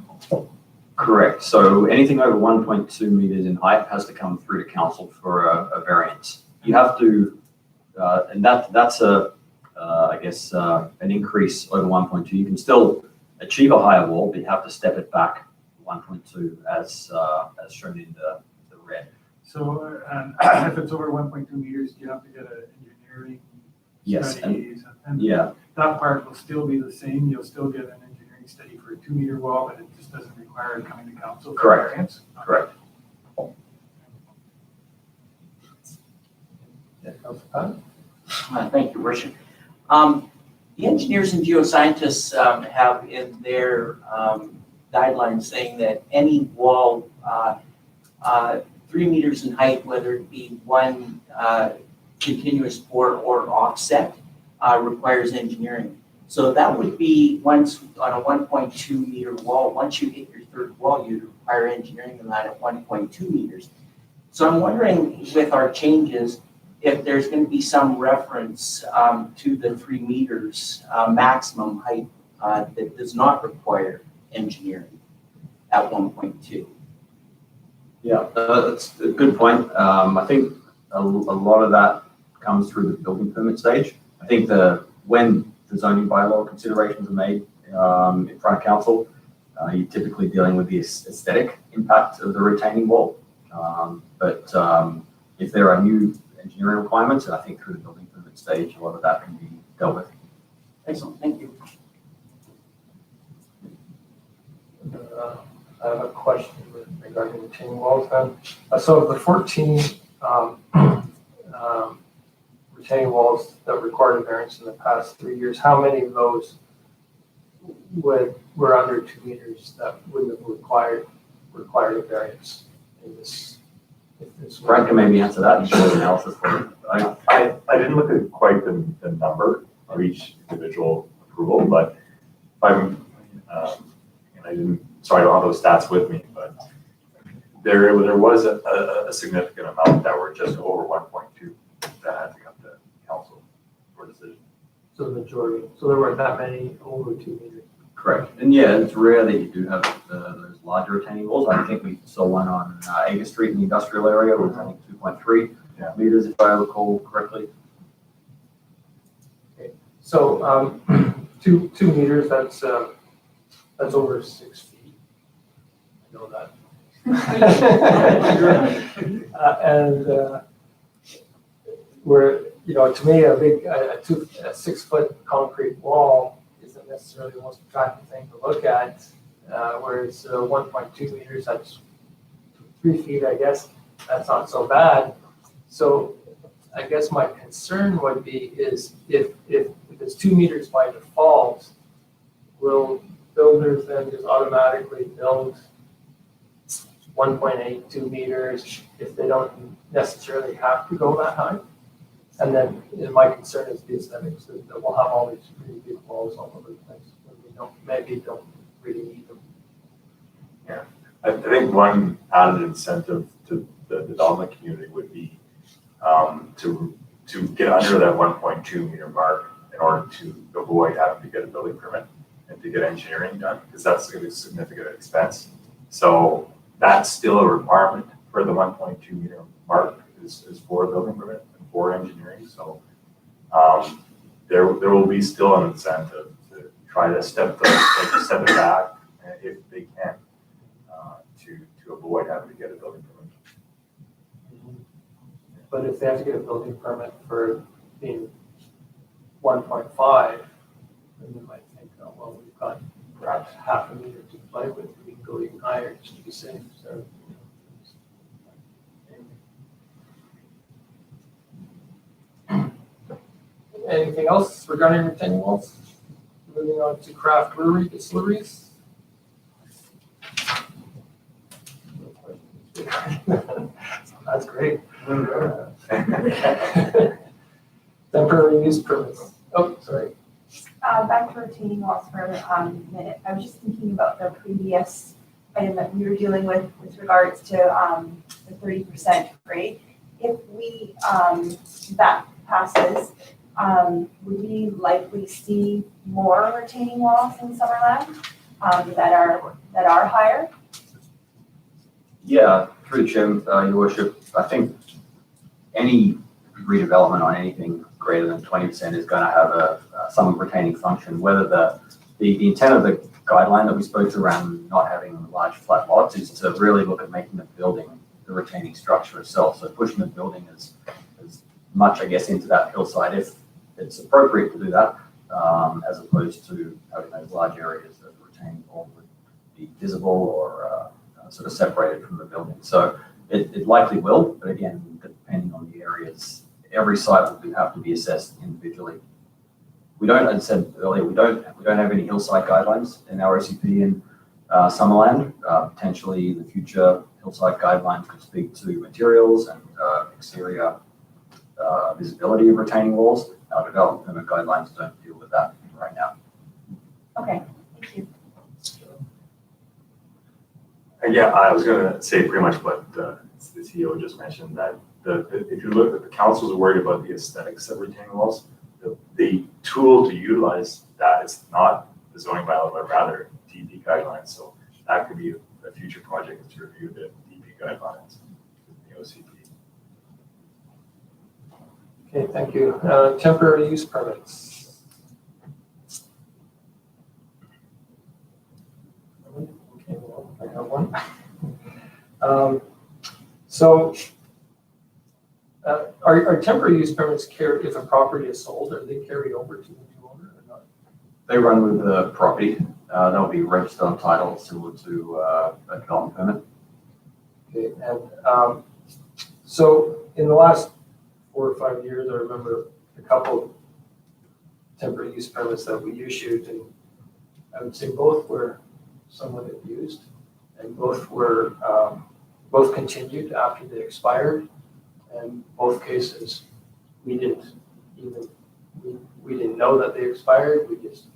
S5: Correct. So anything over 1.2 meters in height has to come through to council for a variance. You have to, and that's I guess, an increase over 1.2. You can still achieve a higher wall, but you have to step it back 1.2 as shown in the red.
S6: So if it's over 1.2 meters, you have to get an engineering
S5: Yes,
S6: studies. And
S5: yeah,
S6: that part will still be the same. You'll still get an engineering study for a 2-meter wall, but it just doesn't require coming to council for
S5: Correct.
S6: variance.
S5: correct.
S2: Yeah, Councilor Pat?
S8: Thank you, Worship. The engineers and geoscientists have in their guidelines saying that any wall 3 meters in height, whether it be one continuous pour or offset, requires engineering. So that would be once on a 1.2 meter wall. Once you hit your third wall, you'd require engineering on that at 1.2 meters. So I'm wondering, with our changes, if there's going to be some reference to the 3 meters maximum height that does not require engineering at 1.2.
S5: Yeah, that's a good point. I think a lot of that comes through the building permit stage. I think when the zoning bylaw considerations are made in front of council, you're typically dealing with the aesthetic impact of the retaining wall. But if there are new engineering requirements, and I think through the building permit stage, a lot of that can be dealt with.
S8: Excellent, thank you.
S2: I have a question regarding retaining walls then. So of the 14 retaining walls that required a variance in the past 3 years, how many of those were under 2 meters that wouldn't have required a variance in this?
S5: Frank can maybe answer that and show the analysis for you.
S10: I didn't look at quite the number of each individual approval, but if I'm, and I didn't, so I don't have those stats with me, but there was a significant amount that were just over 1.2 that had to come to council for decision.
S2: So the majority, so there weren't that many over 2 meters.
S5: Correct. And yeah, it's rare that you do have those larger retaining walls. I think we saw one on Aga Street in the industrial area with I think 2.3 meters, if I recall correctly.
S2: Okay. So 2 meters, that's over 6 feet. I know that. And where, you know, to me, a 6 foot concrete wall isn't necessarily the most attractive thing to look at, whereas 1.2 meters, that's 3 feet, I guess, that's not so bad. So I guess my concern would be is if it's 2 meters by default, will builders then just automatically build 1.82 meters if they don't necessarily have to go that high. And then my concern is the aesthetics, that we'll have all these really big walls all over the place when we don't really need them.
S10: I think one added incentive to the development community would be to get under that 1.2 meter mark in order to avoid having to get a building permit and to get engineering done, because that's going to be a significant expense. So that's still a requirement for the 1.2 meter mark is for a building permit and for engineering. So there will be still an incentive to try to step it back if they can to avoid having to get a building permit.
S2: But if they have to get a building permit for being 1.5, then you might think, oh, well, we've got perhaps half a meter to play with. We can go even higher just to be safe. So, anything else regarding retaining walls? Moving on to craft brewery distilleries. That's great. Temporary use permits. Oh, sorry.
S9: Back to retaining walls for a minute. I was just thinking about the previous item that we were dealing with regards to the 30% rate. If we, that passes, would we likely see more retaining walls in Summerland that are higher?
S5: Yeah, through the chair, your worship, I think any redevelopment on anything greater than 20% is going to have some retaining function. Whether the intent of the guideline that we spoke to around not having large flat lots is to really look at making the building the retaining structure itself. So pushing the building as much, I guess, into that hillside if it's appropriate to do that, as opposed to having those large areas that the retaining wall would be visible or sort of separated from the building. So it likely will, but again, depending on the areas, every site will have to be assessed individually. We don't, as I said earlier, we don't have any hillside guidelines in our OCP in Summerland. Potentially in the future, hillside guidelines could speak to materials and exterior visibility of retaining walls. Our development permit guidelines don't deal with that right now.
S9: Okay, thank you.
S10: Yeah, I was going to say pretty much what the CEO just mentioned, that if you look at the council's worried about the aesthetics of retaining walls, the tool to utilize that is not the zoning bylaw, but rather DP guidelines. So that could be a future project to review the DP guidelines, the OCP.
S2: Okay, thank you. Temporary use permits. Okay, well, I have one. Are temporary use permits carried if a property is sold? Are they carried over to the new owner or not?
S5: They run with the property. They'll be registered on title similar to a development permit.
S2: Okay, and so in the last 4 or 5 years, I remember a couple of temporary use permits that we issued, and I would say both were somewhat abused, and both were both continued after they expired, and both cases we didn't know that they expired. We just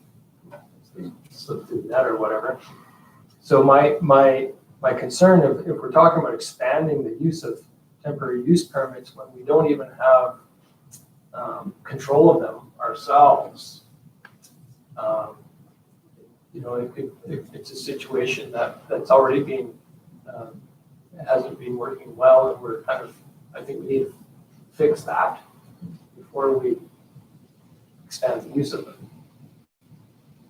S2: slipped through the net or whatever. So my concern if we're talking about expanding the use of temporary use permits when we don't even have control of them ourselves, it's a situation that's already been hasn't been working well, and we're kind of, I think we need to fix that before we expand the use of them.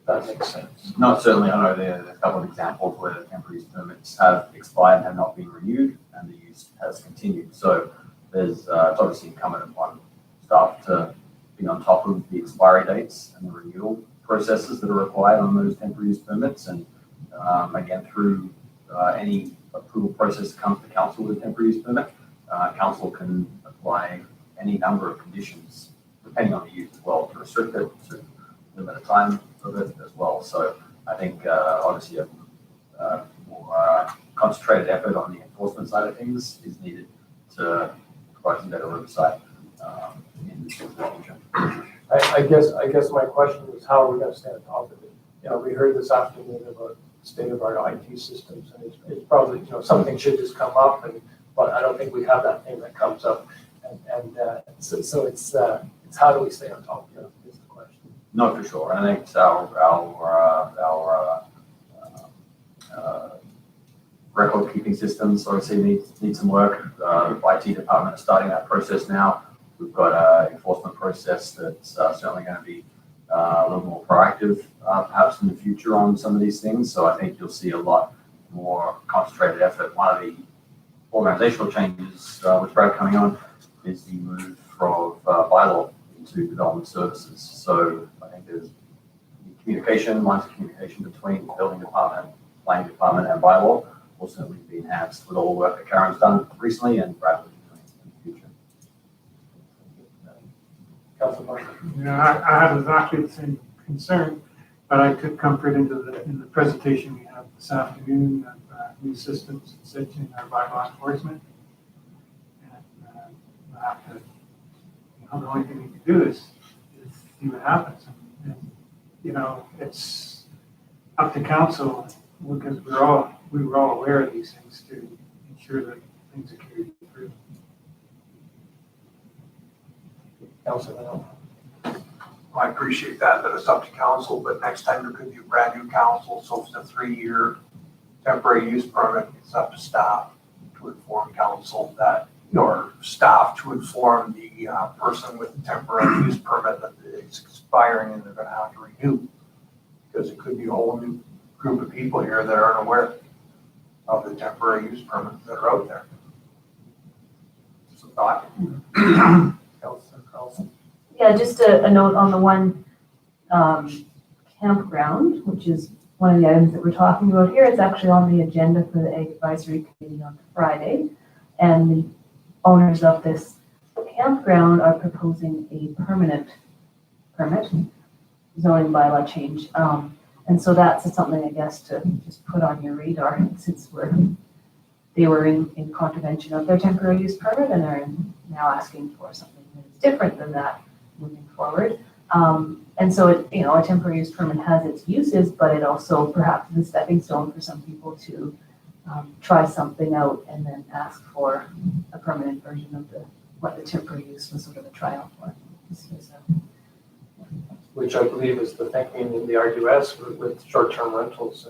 S2: If that makes sense.
S5: No, certainly. I know there are a couple of examples where the temporary use permits have expired and have not been renewed, and the use has continued. So there's it's obviously incumbent upon staff to be on top of the expiry dates and the renewal processes that are required on those temporary use permits. And again, through any approval process that comes to council with a temporary use permit, council can apply any number of conditions depending on the use as well to restrict it, to limit the time of it as well. So I think obviously a more more concentrated effort on the enforcement side of things is needed to provide some better oversight in the future.
S2: I guess my question is, how are we gonna stay on top of it? You know, we heard this afternoon about state of our IT systems, and it's probably, you know, something should just come up, but I don't think we have that thing that comes up. So it's how do we stay on top of it is the question.
S5: No, for sure. I think our record keeping systems obviously need some work. The IT department is starting that process now. We've got an enforcement process that's certainly going to be a little more proactive, perhaps in the future on some of these things. So I think you'll see a lot more concentrated effort. One of the organizational changes with Brad coming on is the move from bylaw into development services. So I think there's communication, lines of communication between the building department, planning department, and bylaw will certainly be enhanced with all the work that Karen's done recently and Brad will be doing in the future.
S2: Councilor
S6: Yeah, I have exactly the same concern, but I took comfort in the presentation we have this afternoon of new systems and such in our bylaw enforcement. And I have to, you know, the only thing we can do is see what happens. And, you know, it's up to council because we were all aware of these things to ensure that things are carried through.
S2: Councilor.
S1: I appreciate that it's up to council, but next time there could be a brand new council, so if it's a 3-year temporary use permit, it's up to staff to inform council that, or staff to inform the person with the temporary use permit that it's expiring and they're gonna have to renew. Because it could be a whole new group of people here that aren't aware of the temporary use permits that are out there. So thought.
S2: Councilor Carlson.
S3: Yeah, just a note on the one campground, which is one of the items that we're talking about here. It's actually on the agenda for the Ag Advisory Committee on Friday. And the owners of this campground are proposing a permanent permit zoning bylaw change. And so that's something, I guess, to just put on your radar since they were in contravention of their temporary use permit and are now asking for something that's different than that moving forward. And so it, you know, a temporary use permit has its uses, but it also perhaps is a stepping stone for some people to try something out and then ask for a permanent version of what the temporary use was sort of a trial for.
S2: Which I believe is the thinking in the RUS with short-term rentals.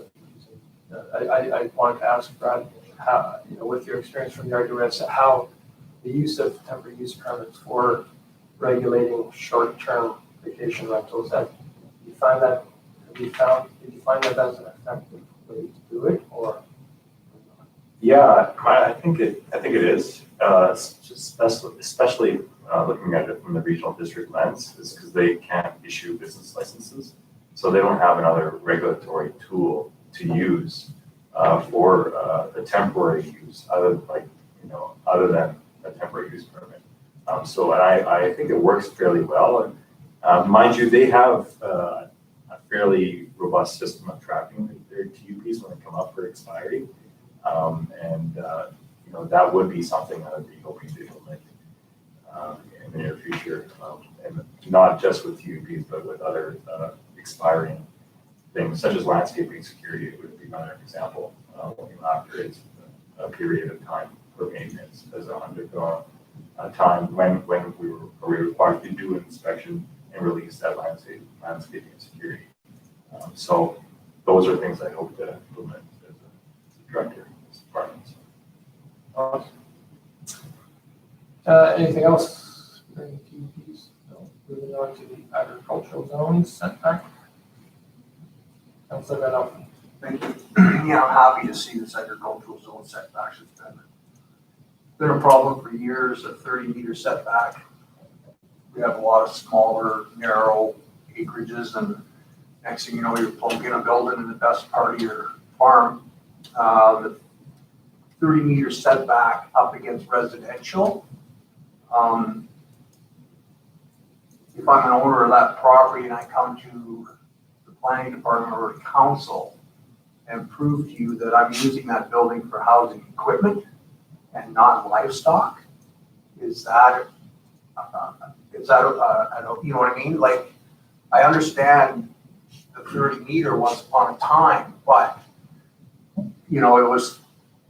S2: I wanted to ask Brad, how, you know, with your experience from the RUS, how the use of temporary use permits for regulating short-term vacation rentals, that you find that, did you find that as an effective way to do it, or?
S10: Yeah, I think it is, especially looking at it from the regional district lens, is because they can't issue business licenses. So they don't have another regulatory tool to use for the temporary use, other than a temporary use permit. So I think it works fairly well. And mind you, they have a fairly robust system of tracking their TUPs when they come up for expiry. You know, that would be something I would be hoping to implement in the near future, and not just with TUPs, but with other expiring things such as landscaping security would be another example. After it's a period of time for maintenance, as undergone a time when we were required to do an inspection and release that landscaping security. So those are things I hope to implement as a director of this department.
S2: Anything else? No. Moving on to the agricultural zones setback. Councilor Van Alphen.
S1: Thank you. Yeah, I'm happy to see this agricultural zone setbacks. It's been a problem for years, a 30-meter setback. We have a lot of smaller, narrow acreages, and next thing you know, you're plunking a building in the best part of your farm. The 30-meter setback up against residential. If I'm an owner of that property and I come to the planning department or council and prove to you that I'm using that building for housing equipment and not livestock, is that, I don't, you know what I mean? Like, I understand the 30 meter once upon a time, but, you know, it was,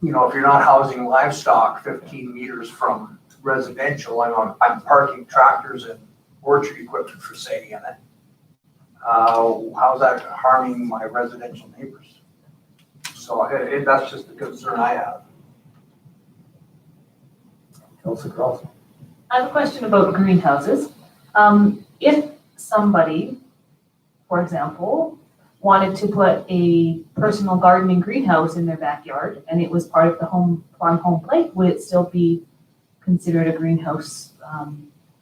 S1: you know, if you're not housing livestock 15 meters from residential, I'm parking tractors and orchard equipment for say in it. How's that harming my residential neighbors? So that's just the concern I have.
S2: Councilor Carlson.
S4: I have a question about greenhouses. If somebody, for example, wanted to put a personal gardening greenhouse in their backyard and it was part of the farm home plate, would it still be considered a greenhouse?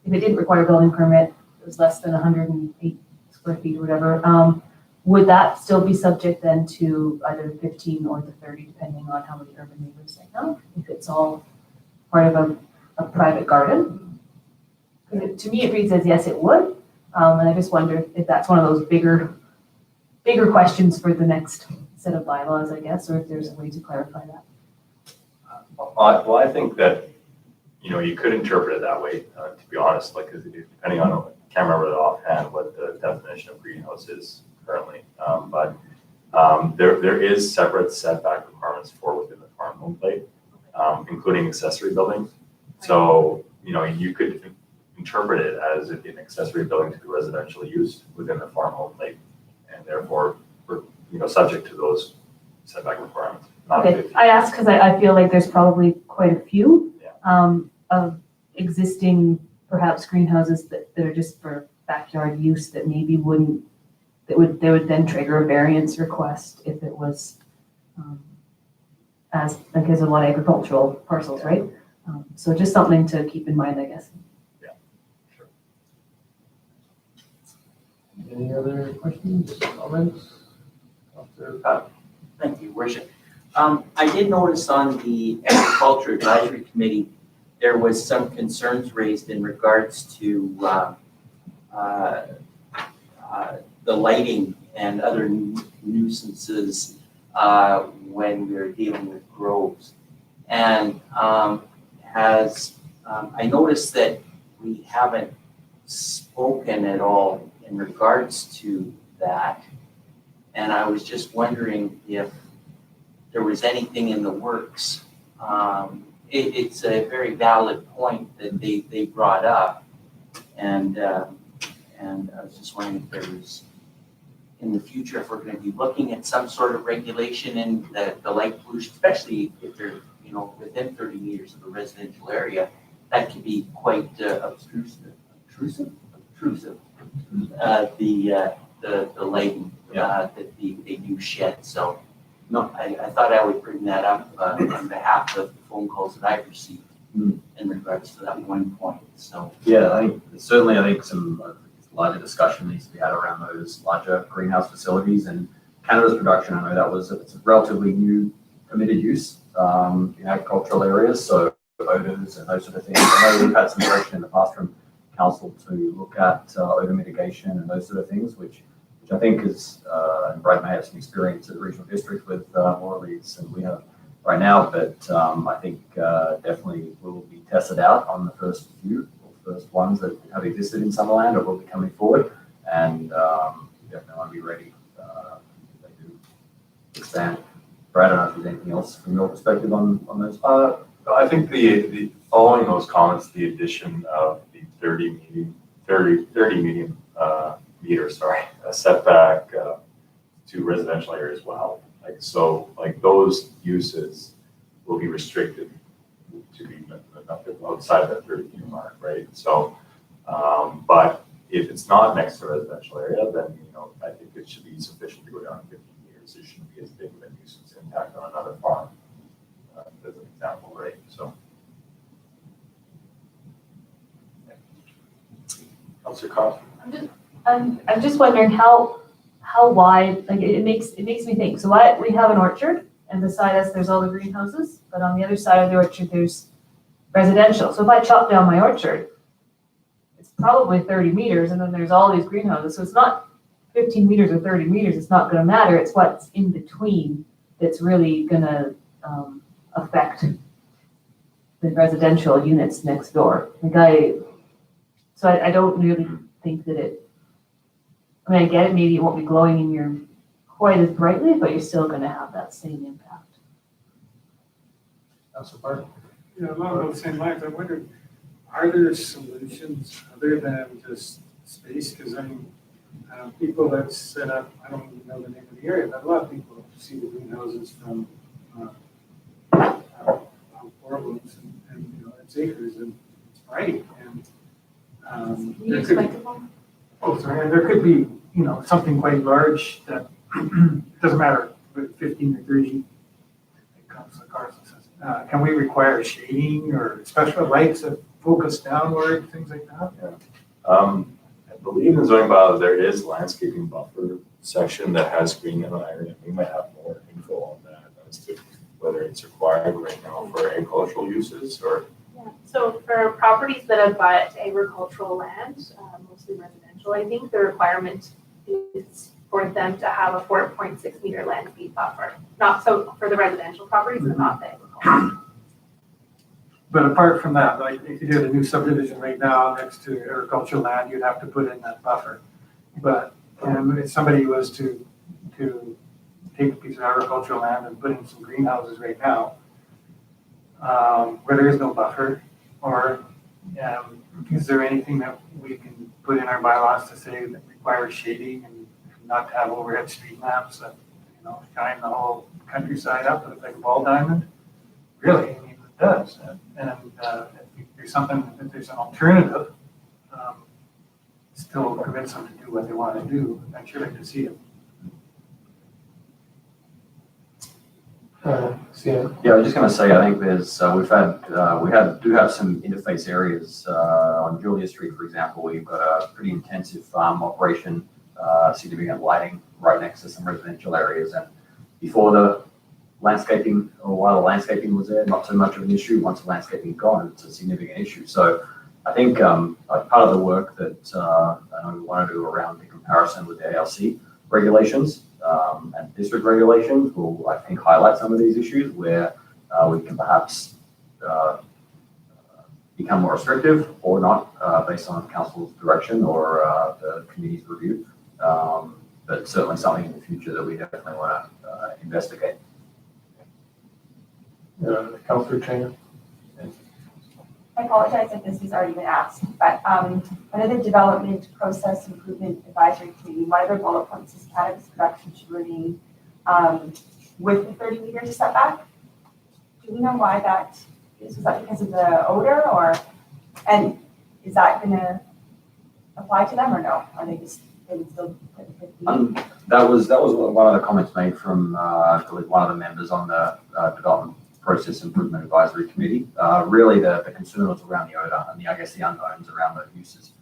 S4: If it didn't require a building permit, it was less than 108 square feet or whatever, would that still be subject then to either the 15 or the 30, depending on how many urban neighbors they have, if it's all part of a private garden? To me, it reads as yes, it would. And I just wonder if that's one of those bigger questions for the next set of bylaws, I guess, or if there's a way to clarify that.
S10: Well, I think that, you know, you could interpret it that way, to be honest, like, depending on, I can't remember offhand what the definition of greenhouse is currently. But there is separate setback requirements for within the farm home plate, including accessory buildings. So, you know, you could interpret it as it being an accessory building to be residential use within the farm home plate, and therefore, we're, you know, subject to those setback requirements.
S4: Okay, I asked because I feel like there's probably quite a few of existing, perhaps greenhouses that are just for backyard use that maybe they would then trigger a variance request if it was as, like, there's a lot of agricultural parcels, right? So just something to keep in mind, I guess.
S10: Yeah, sure.
S2: Any other questions, comments? Councilor Pat?
S8: Thank you, Worship. I did notice on the Agriculture Advisory Committee, there was some concerns raised in regards to the lighting and other nuisances when we're dealing with groves. And I noticed that we haven't spoken at all in regards to that. And I was just wondering if there was anything in the works. It's a very valid point that they brought up. And I was just wondering if there was, in the future, if we're going to be looking at some sort of regulation in the light pollution, especially if they're, you know, within 30 meters of a residential area, that can be quite obtrusive. The lighting that they do shed. So, no, I thought I would bring that up on behalf of the phone calls that I've received in regards to that one point. So
S5: Yeah, I think some larger discussion needs to be had around those larger greenhouse facilities and cannabis production. I know it's a relatively new permitted use in agricultural areas, so odors and those sort of things. I know we've had some direction in the past from council to look at odor mitigation and those sort of things, which I think is, and Brad may have some experience at the regional district with more of these than we have right now, but I think definitely will be tested out on the first ones that have existed in Summerland or will be coming forward, and definitely want to be ready if they do expand. Brad, I don't know if there's anything else from your perspective on those.
S10: I think the following those comments, the addition of the 30 medium meters, a setback to residential areas, wow. Like those uses will be restricted to be outside of that 30 meter mark, right? So, but if it's not next to a residential area, then, you know, I think it should be sufficient to go down 15 meters. It shouldn't be as big of a nuisance impact on another farm, as an example, right? So. Councilor Coffey.
S4: I'm just wondering how wide, like it makes me think. So we have an orchard, and beside us there's all the greenhouses, but on the other side of the orchard there's residential. So if I chop down my orchard, it's probably 30 meters, and then there's all these greenhouses. So it's not
S3: 15 meters or 30 meters, it's not gonna matter. It's what's in between that's really gonna affect the residential units next door. So I don't really think that I mean, I get it, maybe it won't be glowing in your quite as brightly, but you're still gonna have that same impact.
S2: Councilor Bart?
S6: Yeah, along those same lines, I wondered, are there solutions other than just space? Because I mean, people that set up, I don't even know the name of the area, but a lot of people see the greenhouses from four rooms and, you know, it's acres and it's bright and there could be, oh, sorry, and there could be, you know, something quite large that doesn't matter, but 15 or 30, it comes to the cars and says, can we require shading or special lights that focus downward, things like that?
S10: I believe in the zoning bylaw, there is landscaping buffer section that has green in the area. We might have more info on that as to whether it's required right now for agricultural uses or.
S7: Yeah, so for properties that abut agricultural land, mostly residential, I think the requirement is for them to have a 4.6 meter landscape buffer. Not so for the residential properties, but not the agricultural.
S6: But apart from that, like if you did a new subdivision right now next to agricultural land, you'd have to put in that buffer. But if somebody was to take a piece of agricultural land and put in some greenhouses right now, where there is no buffer, or is there anything that we can put in our bylaws to say that requires shading and not to have overhead street lamps that, you know, shine the whole countryside up like a ball diamond? Really, I mean, it does. And if there's if there's an alternative, still convince them to do what they want to do, I'd sure like to see it.
S5: Yeah, I was just going to say, I think there's, do have some interface areas on Julia Street, for example. We've got a pretty intensive farm operation, significant lighting right next to some residential areas. And before the landscaping, or while the landscaping was there, not so much of an issue. Once the landscaping gone, it's a significant issue. So I think part of the work that I know we want to do around the comparison with the ALC regulations and district regulations will, I think, highlight some of these issues where we can perhaps become more restrictive or not based on council's direction or the committee's review. But certainly something in the future that we definitely want to investigate.
S2: Councilor Trainer?
S9: I apologize if this has already been asked, but under the Development Process Improvement Advisory Committee, one of their bullet points is cannabis production should remain with the 30 meter setback. Do we know why that is? Was that because of the odor, and is that going to apply to them or no? Are they just, they would still put 50?
S5: That was one of the comments made from I believe one of the members on the Development Process Improvement Advisory Committee. Really, the concern was around the odor and I guess the unknowns around those uses.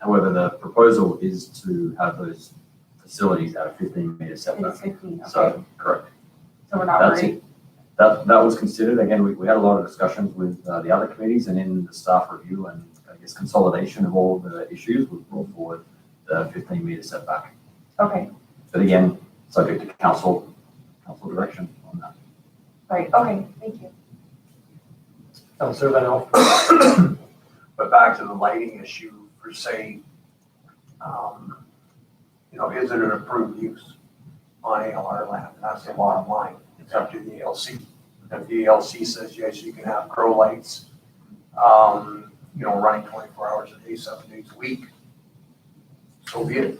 S5: However, the proposal is to have those facilities at a 15 meter setback.
S9: It's 15, okay.
S5: So, correct.
S9: So we're not
S5: That's
S9: worried?
S5: it. That was considered. Again, we had a lot of discussions with the other committees, and in the staff review and I guess consolidation of all the issues, we brought forward the 15 meter setback.
S9: Okay,
S5: But again, subject to council direction on that.
S9: right, okay, thank you.
S2: Councilor Van Elf?
S1: But back to the lighting issue for say, you know, is it an approved use on ALR land? And that's the bottom line. It's up to the ALC. If the ALC says, yes, you can have grow lights, you know, running 24 hours a day, 7 days a week, so be it.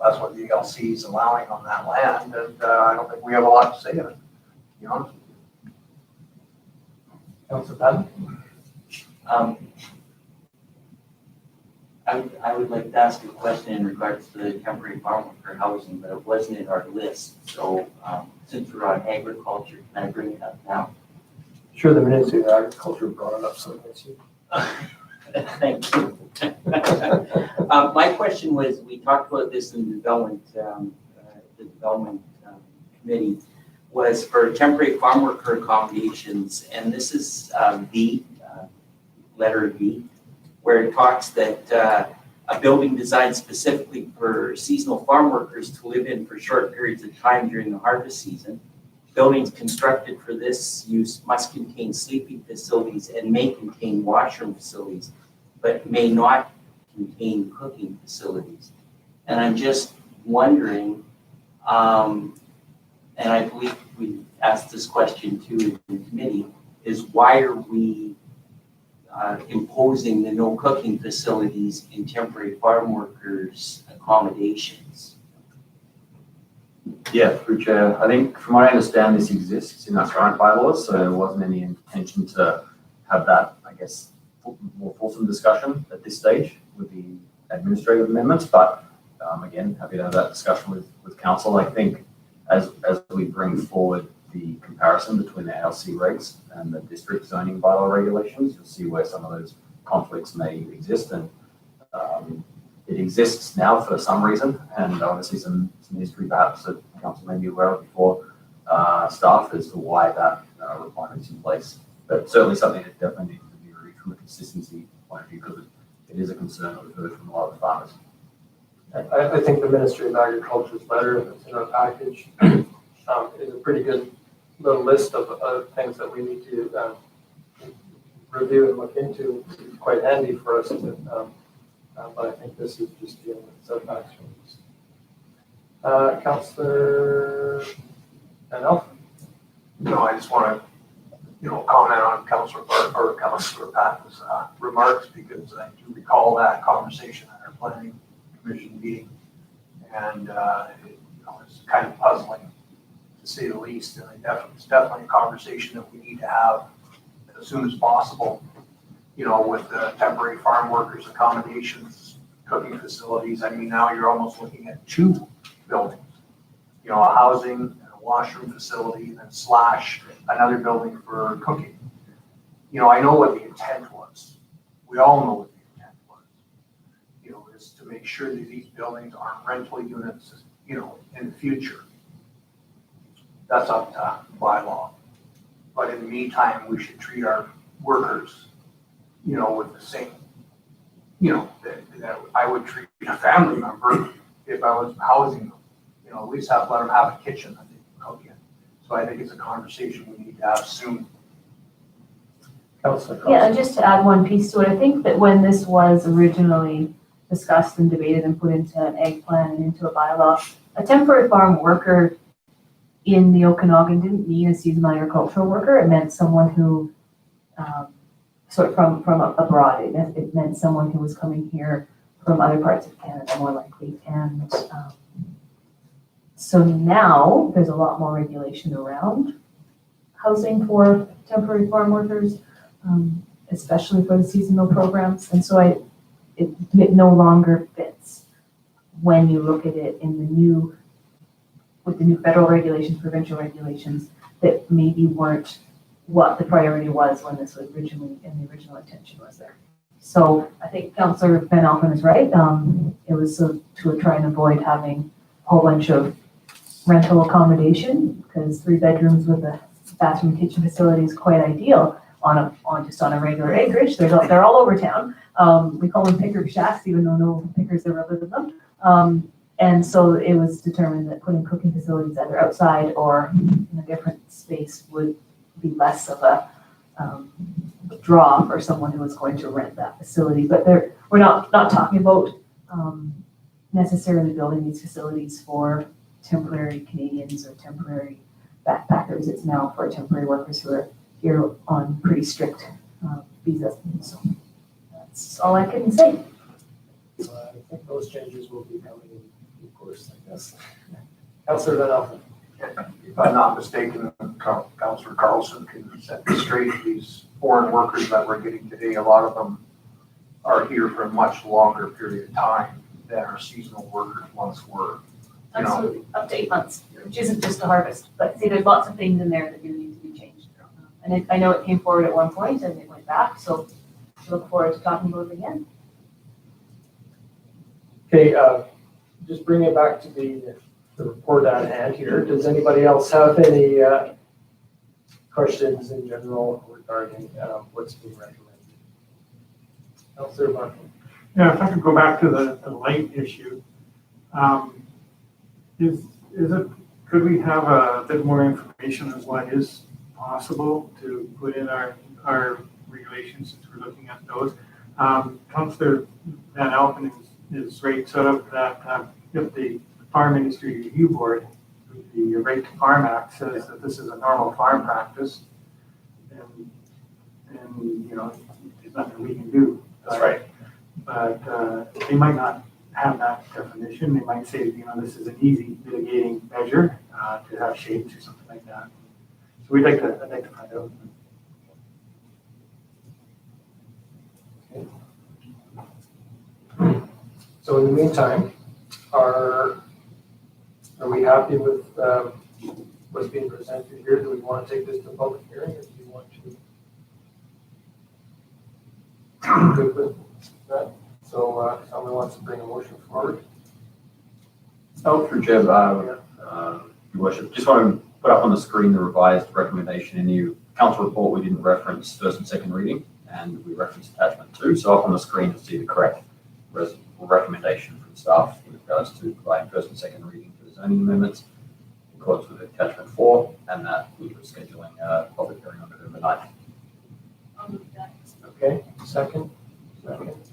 S1: That's what the ALC is allowing on that land, and I don't think we have a lot to say in it, to be honest.
S2: Councilor Patton?
S8: I would like to ask a question in regards to the temporary farm worker housing, but it wasn't in our list. So since we're on agriculture, can I bring it up now?
S2: Sure, the Ministry of Agriculture brought it up, so that's you.
S8: Thank you. My question was, we talked about this in the development committee, was for temporary farm worker accommodations, and this is B, letter B, where it talks that a building designed specifically for seasonal farm workers to live in for short periods of time during the harvest season. Buildings constructed for this use must contain sleeping facilities and may contain washroom facilities, but may not contain cooking facilities. And I'm just wondering, and I believe we asked this question too in the committee, is why are we imposing the no cooking facilities in temporary farm workers accommodations?
S5: Yeah, through Chair. I think from what I understand, this exists in our current bylaws, so there wasn't any intention to have that, I guess, more fulsome discussion at this stage with the administrative amendments. But again, happy to have that discussion with council. I think as we bring forward the comparison between the ALC regs and the district zoning bylaw regulations, you'll see where some of those conflicts may exist. And it exists now for some reason, and obviously some history perhaps that council may be aware of before staff as to why that requirement is in place. But certainly something that definitely needs to be reviewed from a consistency point of view, because it is a concern that we've heard from a lot of the farmers.
S2: I think the Ministry of Agriculture's letter that's in our package is a pretty good little list of things that we need to review and look into. It's quite handy for us to, but I think this is just dealing with setbacks. Councillor Van Elf?
S1: No, I just want to, comment on Councillor Patton's remarks, because I do recall that conversation at our planning commission meeting, and it's kind of puzzling to say the least. And it's definitely a conversation that we need to have as soon as possible. With the temporary farm workers accommodations, cooking facilities. I mean, now you're almost looking at 2 buildings. A housing and a washroom facility, and then / another building for cooking. I know what the intent was. We all know what the intent was. Is to make sure that these buildings aren't rental units, in the future. That's up to bylaw. But in the meantime, we should treat our workers, with the same, that I would treat a family member if I was housing them. At least let them have a kitchen that they can cook in. So I think it's a conversation we need to have soon.
S2: Councillor
S3: Yeah, and just to add one piece to it, I think that when this was originally discussed and debated and put into an egg plan and into a bylaw, a temporary farm worker in the Okanagan didn't mean a seasonal agricultural worker. It meant someone who, from abroad, it meant someone who was coming here from other parts of Canada, more likely. And so now there's a lot more regulation around housing for temporary farm workers, especially for the seasonal programs. And so it no longer fits when you look at it with the new federal regulations, provincial regulations, that maybe weren't what the priority was when this was originally, and the original intention was there. So I think Councillor Van Alphen is right. It was to try and avoid having a whole bunch of rental accommodation, because 3 bedrooms with a bathroom and kitchen facility is quite ideal on a regular acreage. They're all over town. We call them picker shacks, even though no pickers ever live in them. And so it was determined that putting cooking facilities either outside or in a different space would be less of a draw for someone who was going to rent that facility. But we're not talking about necessarily building these facilities for temporary Canadians or temporary backpackers. It's now for temporary workers who are here on pretty strict visas. So that's all I can say.
S2: I think those changes will be coming in due course, I guess. Councillor Van Alphen?
S1: If I'm not mistaken, Councillor Carlson can set this straight. These foreign workers that we're getting today, a lot of them are here for a much longer period of time than our seasonal workers once were.
S4: Absolutely, up to 8 months, which isn't just a harvest. But see, there's lots of things in there that do need to be changed. And I know it came forward at one point and it went back, so I look forward to talking about it again.
S2: Okay, just bring it back to the report at hand here. Does anybody else have any questions in general regarding what's being recommended? Councillor Martin.
S6: Yeah, if I could go back to the light issue. Is it, could we have a bit more information on what is possible to put in our regulations since we're looking at those? Councillor Van Alpen is right, sort of that if the Farm Industry Review Board, the Right to Farm Act says that this is a normal farm practice, and you know, there's nothing we can do.
S10: That's right.
S6: But they might not have that definition. They might say, you know, this is an easy mitigating measure to have shades or something like that. So I'd like to find out.
S2: So in the meantime, are we happy with what's being presented here? Do we want to take this to public hearing, or do you want to? Good with that? So someone wants to bring a motion forward?
S5: Oh, through Jeb, Your Worship, just want to put up on the screen the revised recommendation in the council report. We didn't reference first and second reading, and we referenced attachment 2. So up on the screen, you'll see the correct recommendation from staff in regards to providing first and second reading for the zoning amendments, in accordance with attachment 4, and that we were scheduling a public hearing on November 9th.
S4: I'll move that.
S2: Okay, second.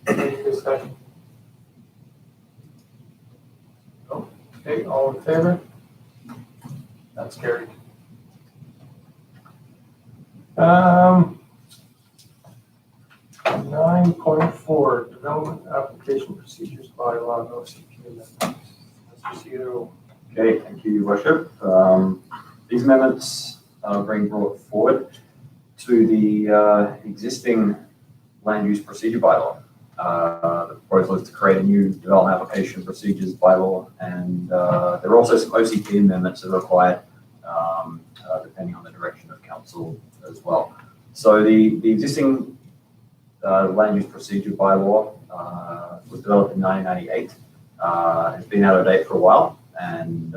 S2: Any discussion? No? Okay, all in favor? That's carried. 9.4, development application procedures bylaw, no CP amendments. Mr. Cedro.
S5: Okay, thank you, Your Worship. These amendments are being brought forward to the existing land use procedure bylaw. The proposal is to create a new development application procedures bylaw, and there are also some OCP amendments that are required, depending on the direction of council as well. So the existing land use procedure bylaw was developed in 1998. It's been out of date for a while, and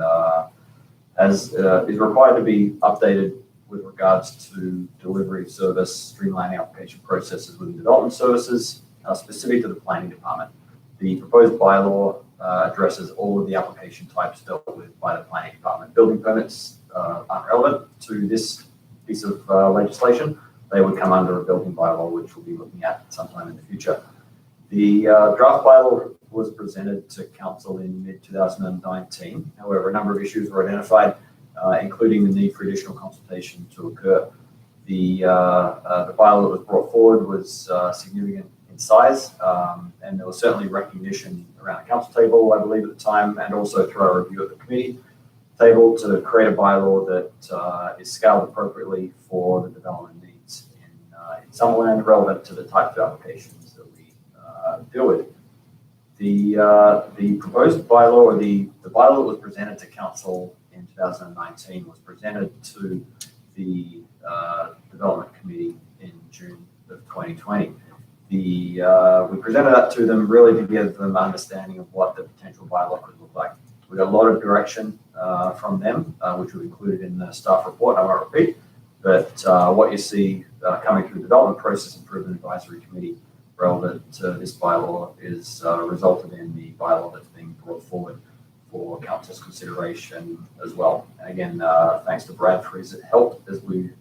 S5: as is required to be updated with regards to delivery of service, streamlining application processes within development services, specific to the planning department. The proposed bylaw addresses all of the application types dealt with by the planning department. Building permits aren't relevant to this piece of legislation. They would come under a building bylaw, which we'll be looking at sometime in the future. The draft bylaw was presented to council in mid-2019. However, a number of issues were identified, including the need for additional consultation to occur. The bylaw that was brought forward was significant in size, and there was certainly recognition around the council table, I believe, at the time, and also through our review at the committee table, to create a bylaw that is scaled appropriately for the development needs in Summerland, relevant to the type of applications that we deal with. The proposed bylaw, or the bylaw that was presented to council in 2019 was presented to the development committee in June of 2020. We presented that to them really to give them an understanding of what the potential bylaw could look like. We got a lot of direction from them, which we included in the staff report. I won't repeat, but what you see coming through the development process improvement advisory committee relevant to this bylaw is resulted in the bylaw that's being brought forward for council's consideration as well. And again, thanks to Brad for his help as we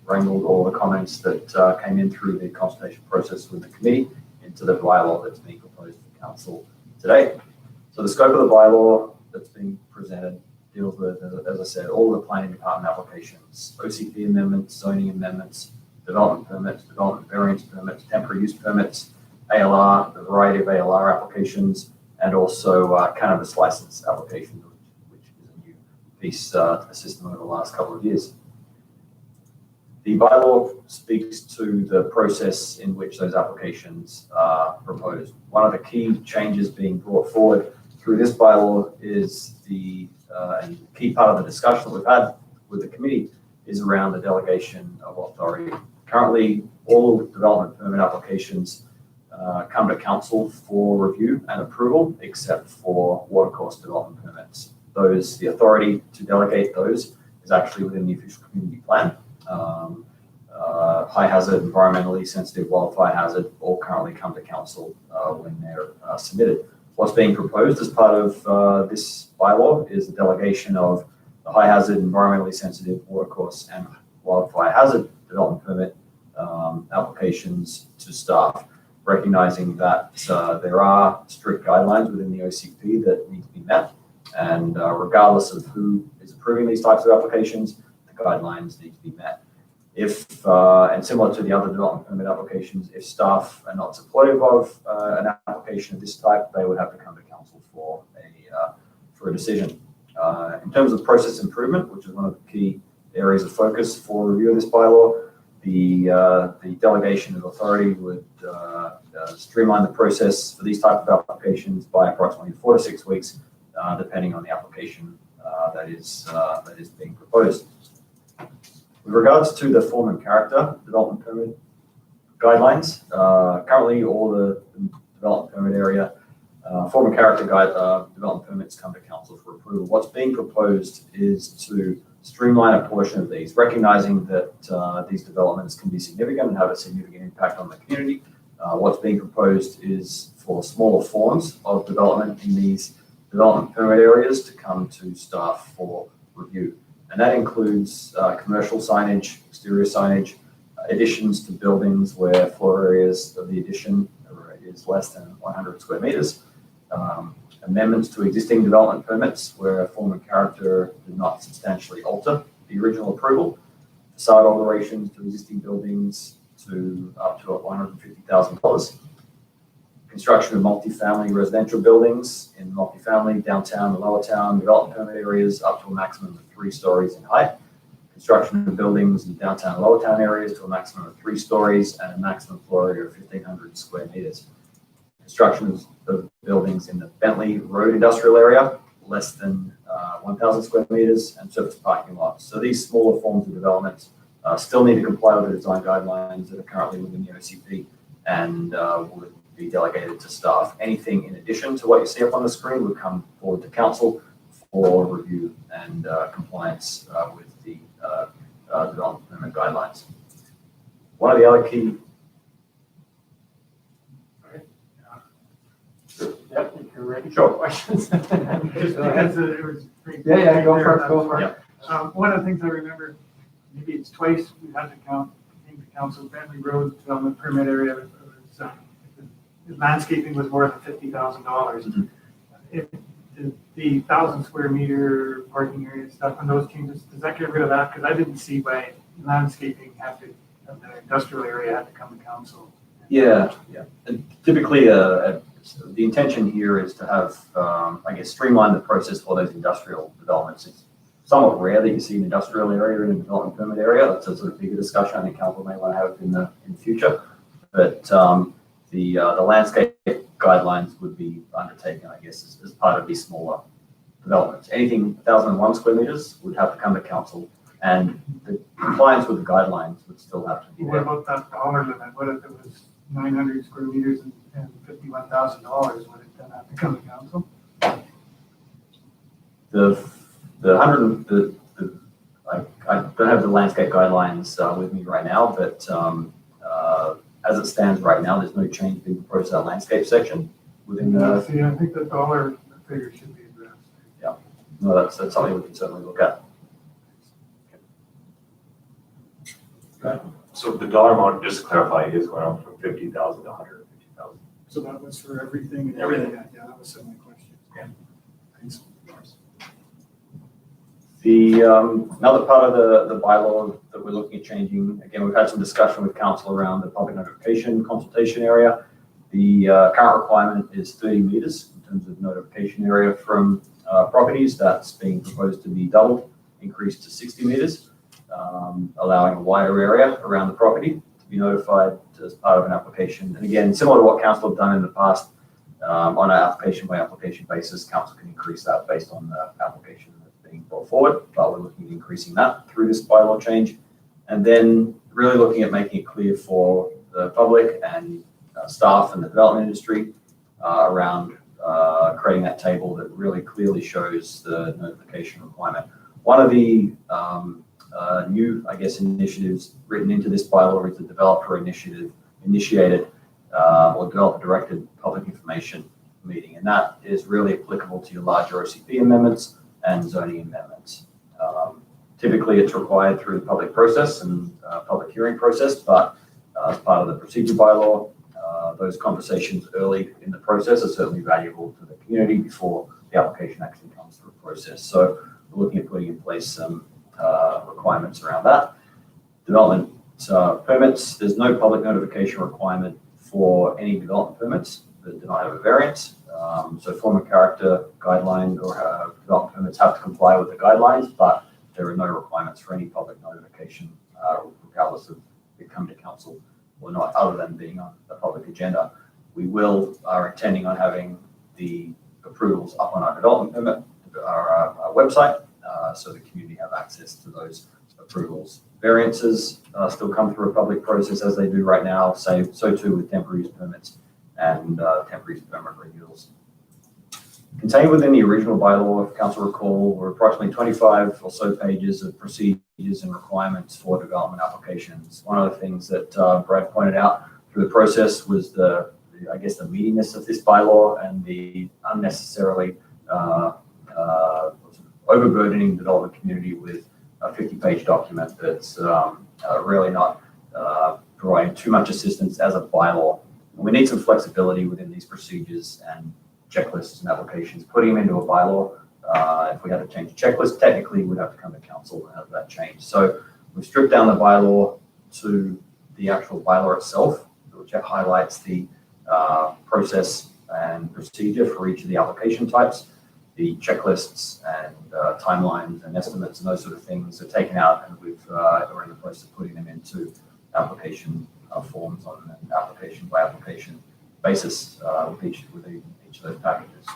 S5: wrangled all the comments that came in through the consultation process with the committee into the bylaw that's being proposed for council today. So the scope of the bylaw that's being presented deals with, as I said, all the planning department applications, OCP amendments, zoning amendments, development permits, development variance permits, temporary use permits, ALR, a variety of ALR applications, and also cannabis license applications, which is a new piece to the system over the last couple of years. The bylaw speaks to the process in which those applications are proposed. One of the key changes being brought forward through this bylaw is and key part of the discussion that we've had with the committee is around the delegation of authority. Currently, all development permit applications come to council for review and approval, except for watercourse development permits. The authority to delegate those is actually within the official community plan. high hazard, environmentally sensitive, wildfire hazard, all currently come to council when they're submitted. What's being proposed as part of this bylaw is the delegation of the high hazard, environmentally sensitive watercourse and wildfire hazard development permit applications to staff, recognizing that there are strict guidelines within the OCP that need to be met. And regardless of who is approving these types of applications, the guidelines need to be met. If, and similar to the other development permit applications, if staff are not supportive of an application of this type, they would have to come to council for a decision. In terms of process improvement, which is one of the key areas of focus for review of this bylaw, the delegation of authority would streamline the process for these type of applications by approximately 4 to 6 weeks, depending on the application that is being proposed. With regards to the form and character development permit guidelines, currently all the development permit area form and character development permits come to council for approval. What's being proposed is to streamline a portion of these, recognizing that these developments can be significant and have a significant impact on the community. What's being proposed is for smaller forms of development in these development permit areas to come to staff for review. And that includes commercial signage, exterior signage, additions to buildings where floor areas of the addition is less than 100 square meters, amendments to existing development permits where form and character did not substantially alter the original approval, facade alterations to existing buildings to up to $150,000, construction of multifamily residential buildings in multifamily downtown and lower town development permit areas up to a maximum of 3 stories in height, construction of buildings in downtown and lower town areas to a maximum of 3 stories and a maximum floor area of 1,500 square meters. Construction of buildings in the Bentley Road industrial area, less than 1,000 square meters, and surface parking lots. So these smaller forms of development still need to comply with the design guidelines that are currently within the OCP and would be delegated to staff. Anything in addition to what you see up on the screen would come forward to council for review and compliance with the development permit guidelines. One of the other key
S6: Yep, if you're ready.
S5: Sure.
S6: Questions. Just because it was pretty.
S2: Yeah, go for it,
S6: clear,
S2: go for it.
S5: Yeah.
S6: One of the things I remember, maybe it's twice, we had to count, came to council, Bentley Road development permit area, was, landscaping was more than $50,000.
S5: Mm-hmm.
S6: If the 1,000 square meter parking area stuff and those changes, does that get rid of that? Because I didn't see why landscaping had to, the industrial area had to come to council.
S5: Yeah. And typically, the intention here is to have, I guess, streamline the process for those industrial developments. It's somewhat rare that you see an industrial area in a development permit area. That's a sort of bigger discussion I think council may want to have in the future. But the landscape guidelines would be undertaken, I guess, as part of these smaller developments. Anything 1,001 square meters would have to come to council, and the compliance with the guidelines would still have to be
S6: What
S5: there.
S6: about that dollar limit? What if it was 900 square meters and $51,000? Would it then have to come to council?
S5: I don't have the landscape guidelines with me right now, but as it stands right now, there's no change being proposed to that landscape section within the.
S6: See, I think the dollar figure should be addressed.
S5: No, that's something we can certainly look at.
S10: So the dollar amount, just to clarify, is going up from 50,000 to 150,000.
S6: So that was for everything and
S10: Everything.
S6: Yeah, that was my question.
S10: Yeah.
S6: Thanks.
S5: The another part of the bylaw that we're looking at changing, again, we've had some discussion with council around the public notification consultation area. The current requirement is 30 meters in terms of notification area from properties. That's being proposed to be doubled, increased to 60 meters, allowing a wider area around the property to be notified as part of an application. And again, similar to what council have done in the past, on an application by application basis, council can increase that based on the application that's being brought forward, but we're looking at increasing that through this bylaw change. And then really looking at making it clear for the public and staff and the development industry around creating that table that really clearly shows the notification requirement. One of the new, I guess, initiatives written into this bylaw is the developer initiated or developer-directed public information meeting, and that is really applicable to your larger OCP amendments and zoning amendments. Typically, it's required through the public process and public hearing process, but as part of the procedure bylaw, those conversations early in the process are certainly valuable to the community before the application actually comes through the process. So we're looking at putting in place some requirements around that. Development permits, there's no public notification requirement for any development permits that do not have a variance. So form of character guidelines or development permits have to comply with the guidelines, but there are no requirements for any public notification, regardless of if it come to council or not, other than being on the public agenda. We are intending on having the approvals up on our development permit, our website, so the community have access to those approvals. Variances still come through a public process as they do right now, so too with temporary use permits and temporary use permit renewals. Contained within the original bylaw, if council recall, were approximately 25 or so pages of procedures and requirements for development applications. One of the things that Brad pointed out through the process was the meatiness of this bylaw and the unnecessarily overburdening the development community with a 50-page document that's really not providing too much assistance as a bylaw. We need some flexibility within these procedures and checklists and applications. Putting them into a bylaw, if we had to change the checklist, technically we'd have to come to council and have that changed. So we've stripped down the bylaw to the actual bylaw itself, which highlights the process and procedure for each of the application types. The checklists and timelines and estimates and those sort of things are taken out, and we're in the process of putting them into application forms on an application by application basis with each of those packages.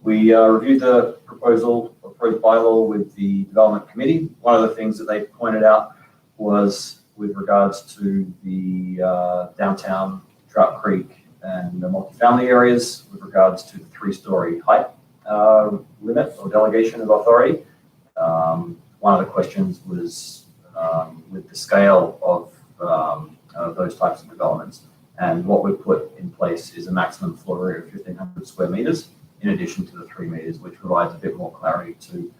S5: We reviewed the proposed bylaw with the development committee. One of the things that they pointed out was with regards to the downtown Trout Creek and the multifamily areas with regards to the 3-story height limit or delegation of authority. One of the questions was with the scale of those types of developments, and what we've put in place is a maximum floor area of 1,500 square meters in addition to the 3 meters, which provides a bit more clarity to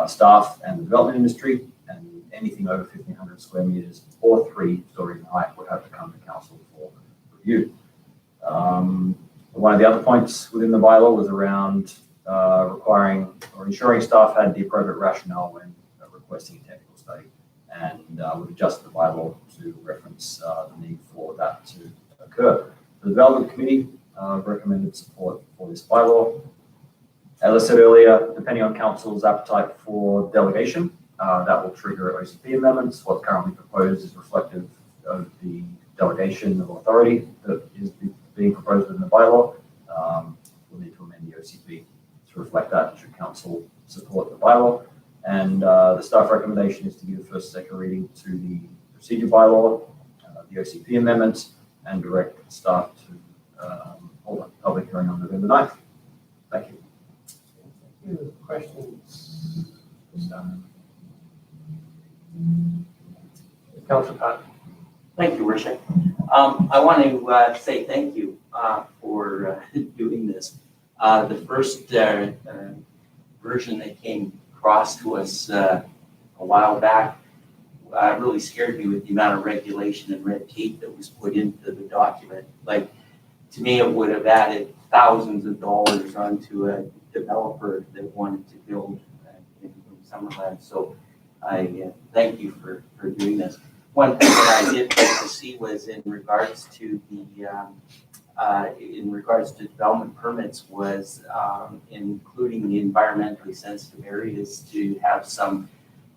S5: staff and the development industry, and anything over 1,500 square meters or 3 stories in height would have to come to council for review. One of the other points within the bylaw was around requiring or ensuring staff had the appropriate rationale when requesting a technical study, and we've adjusted the bylaw to reference the need for that to occur. The development committee recommended support for this bylaw. As I said earlier, depending on council's appetite for delegation, that will trigger OCP amendments. What's currently proposed is reflective of the delegation of authority that is being proposed in the bylaw. We'll need to amend the OCP to reflect that should council support the bylaw. And the staff recommendation is to give a first and second reading to the procedure bylaw, the OCP amendments, and direct staff to hold a public hearing on November 9th. Thank you.
S2: Thank you. Questions? Councilor Pat.
S8: Thank you, Worship. I want to say thank you for doing this. The first version that came across to us a while back really scared me with the amount of regulation and red tape that was put into the document. Like, to me, it would have added thousands of dollars onto a developer that wanted to build in Summerland. So I thank you for doing this. One thing that I did like to see was in regards to development permits was including the environmentally sensitive areas to have some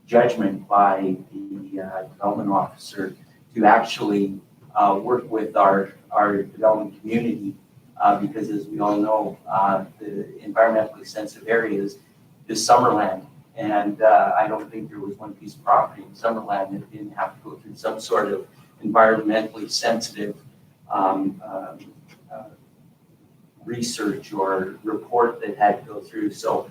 S8: judgment by the development officer to actually work with our development community because, as we all know, the environmentally sensitive areas is Summerland. And I don't think there was one piece of property in Summerland that didn't have to go through some sort of environmentally sensitive research or report that had to go through. So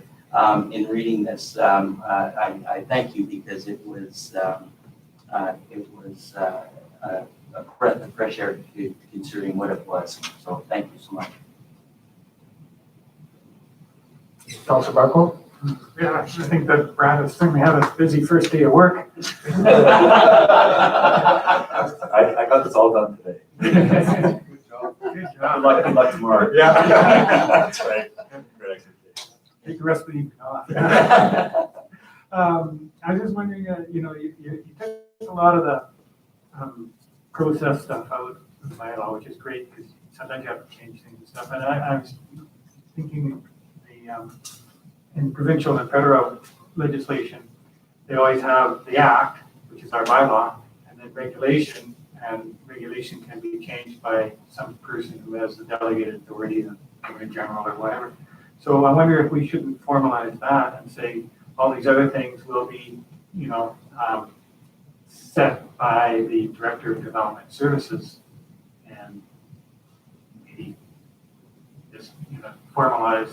S8: in reading this, I thank you because it was a breath of fresh air considering what it was. So thank you so much.
S2: Councilor Barco?
S6: Yeah, I think that Brad has certainly had a busy first day of work.
S10: I got this all done today.
S6: Good job.
S10: Good luck tomorrow.
S6: Yeah.
S10: That's right. Great expectation.
S6: Take the rest of the evening off. I was just wondering, you took a lot of the process stuff out of the bylaw, which is great because sometimes you have to change things and stuff. And I was thinking in provincial and federal legislation, they always have the act, which is our bylaw, and then regulation, and regulation can be changed by some person who has the delegated authority, the governor general or whatever. So I wonder if we shouldn't formalize that and say all these other things will be, set by the Director of Development Services, and maybe just, formalize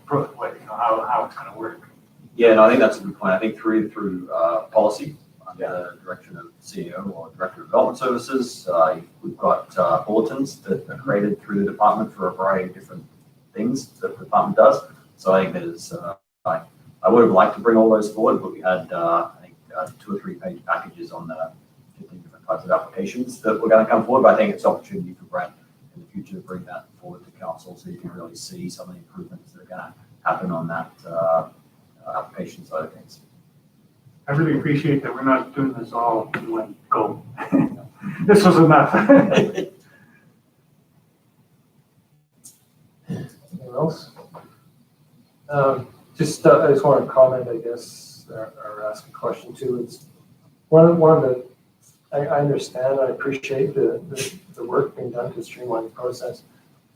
S6: how it's going to work.
S5: Yeah, no, I think that's a good point. I think through policy under the direction of CEO or Director of Development Services, we've got bulletins that are created through the department for a variety of different things that the department does. So I think there's, I would have liked to bring all those forward, but we had, I think, 2 or 3 page packages on the 15 different types of applications that were going to come forward. But I think it's an opportunity for Brad in the future to bring that forward to council so you can really see some of the improvements that are going to happen on that application side of things.
S6: I really appreciate that we're not doing this all in one go. This was enough.
S2: Anyone else? I just want to comment, I guess, or ask a question too. It's one of the, I understand, I appreciate the work being done to streamline the process.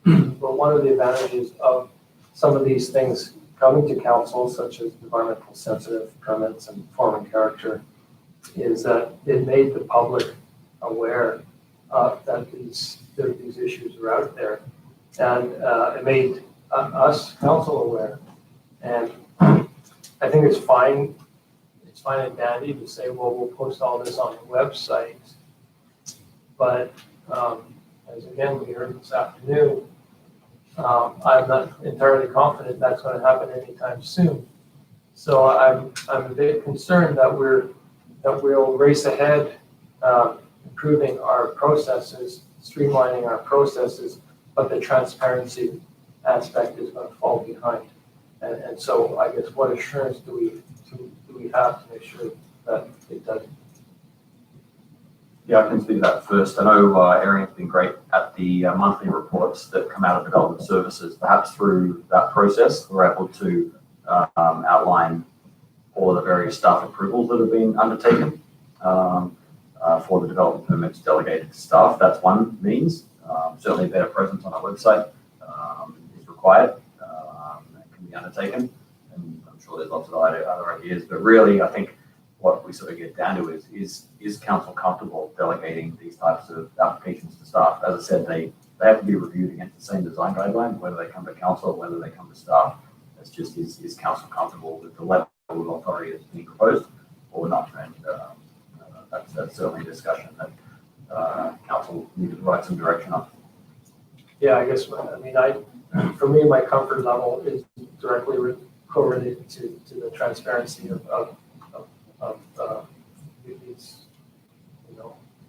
S2: But one of the advantages of some of these things coming to council, such as environmental sensitive permits and form and character, is that it made the public aware that these issues are out there, and it made us council aware. And I think it's fine and dandy to say, well, we'll post all this on the website, but as again we heard this afternoon, I'm not entirely confident that's going to happen anytime soon. So I'm a bit concerned that we'll race ahead, improving our processes, streamlining our processes, but the transparency aspect is going to fall behind. And so I guess what assurance do we have to make sure that it doesn't?
S5: Yeah, I can speak to that first. I know Arian's been great at the monthly reports that come out of development services. Perhaps through that process, we're able to outline all of the various staff approvals that have been undertaken for the development permits delegated to staff. That's one means. Certainly a better presence on our website is required and can be undertaken. And I'm sure there's lots of other ideas, but really I think what we sort of get down to is council comfortable delegating these types of applications to staff? As I said, they have to be reviewed against the same design guideline, whether they come to council or whether they come to staff. It's just, is council comfortable with the level of authority that's being proposed or not? And that's certainly a discussion that council need to provide some direction on.
S2: Yeah, I guess, for me, my comfort level is directly correlated to the transparency of these,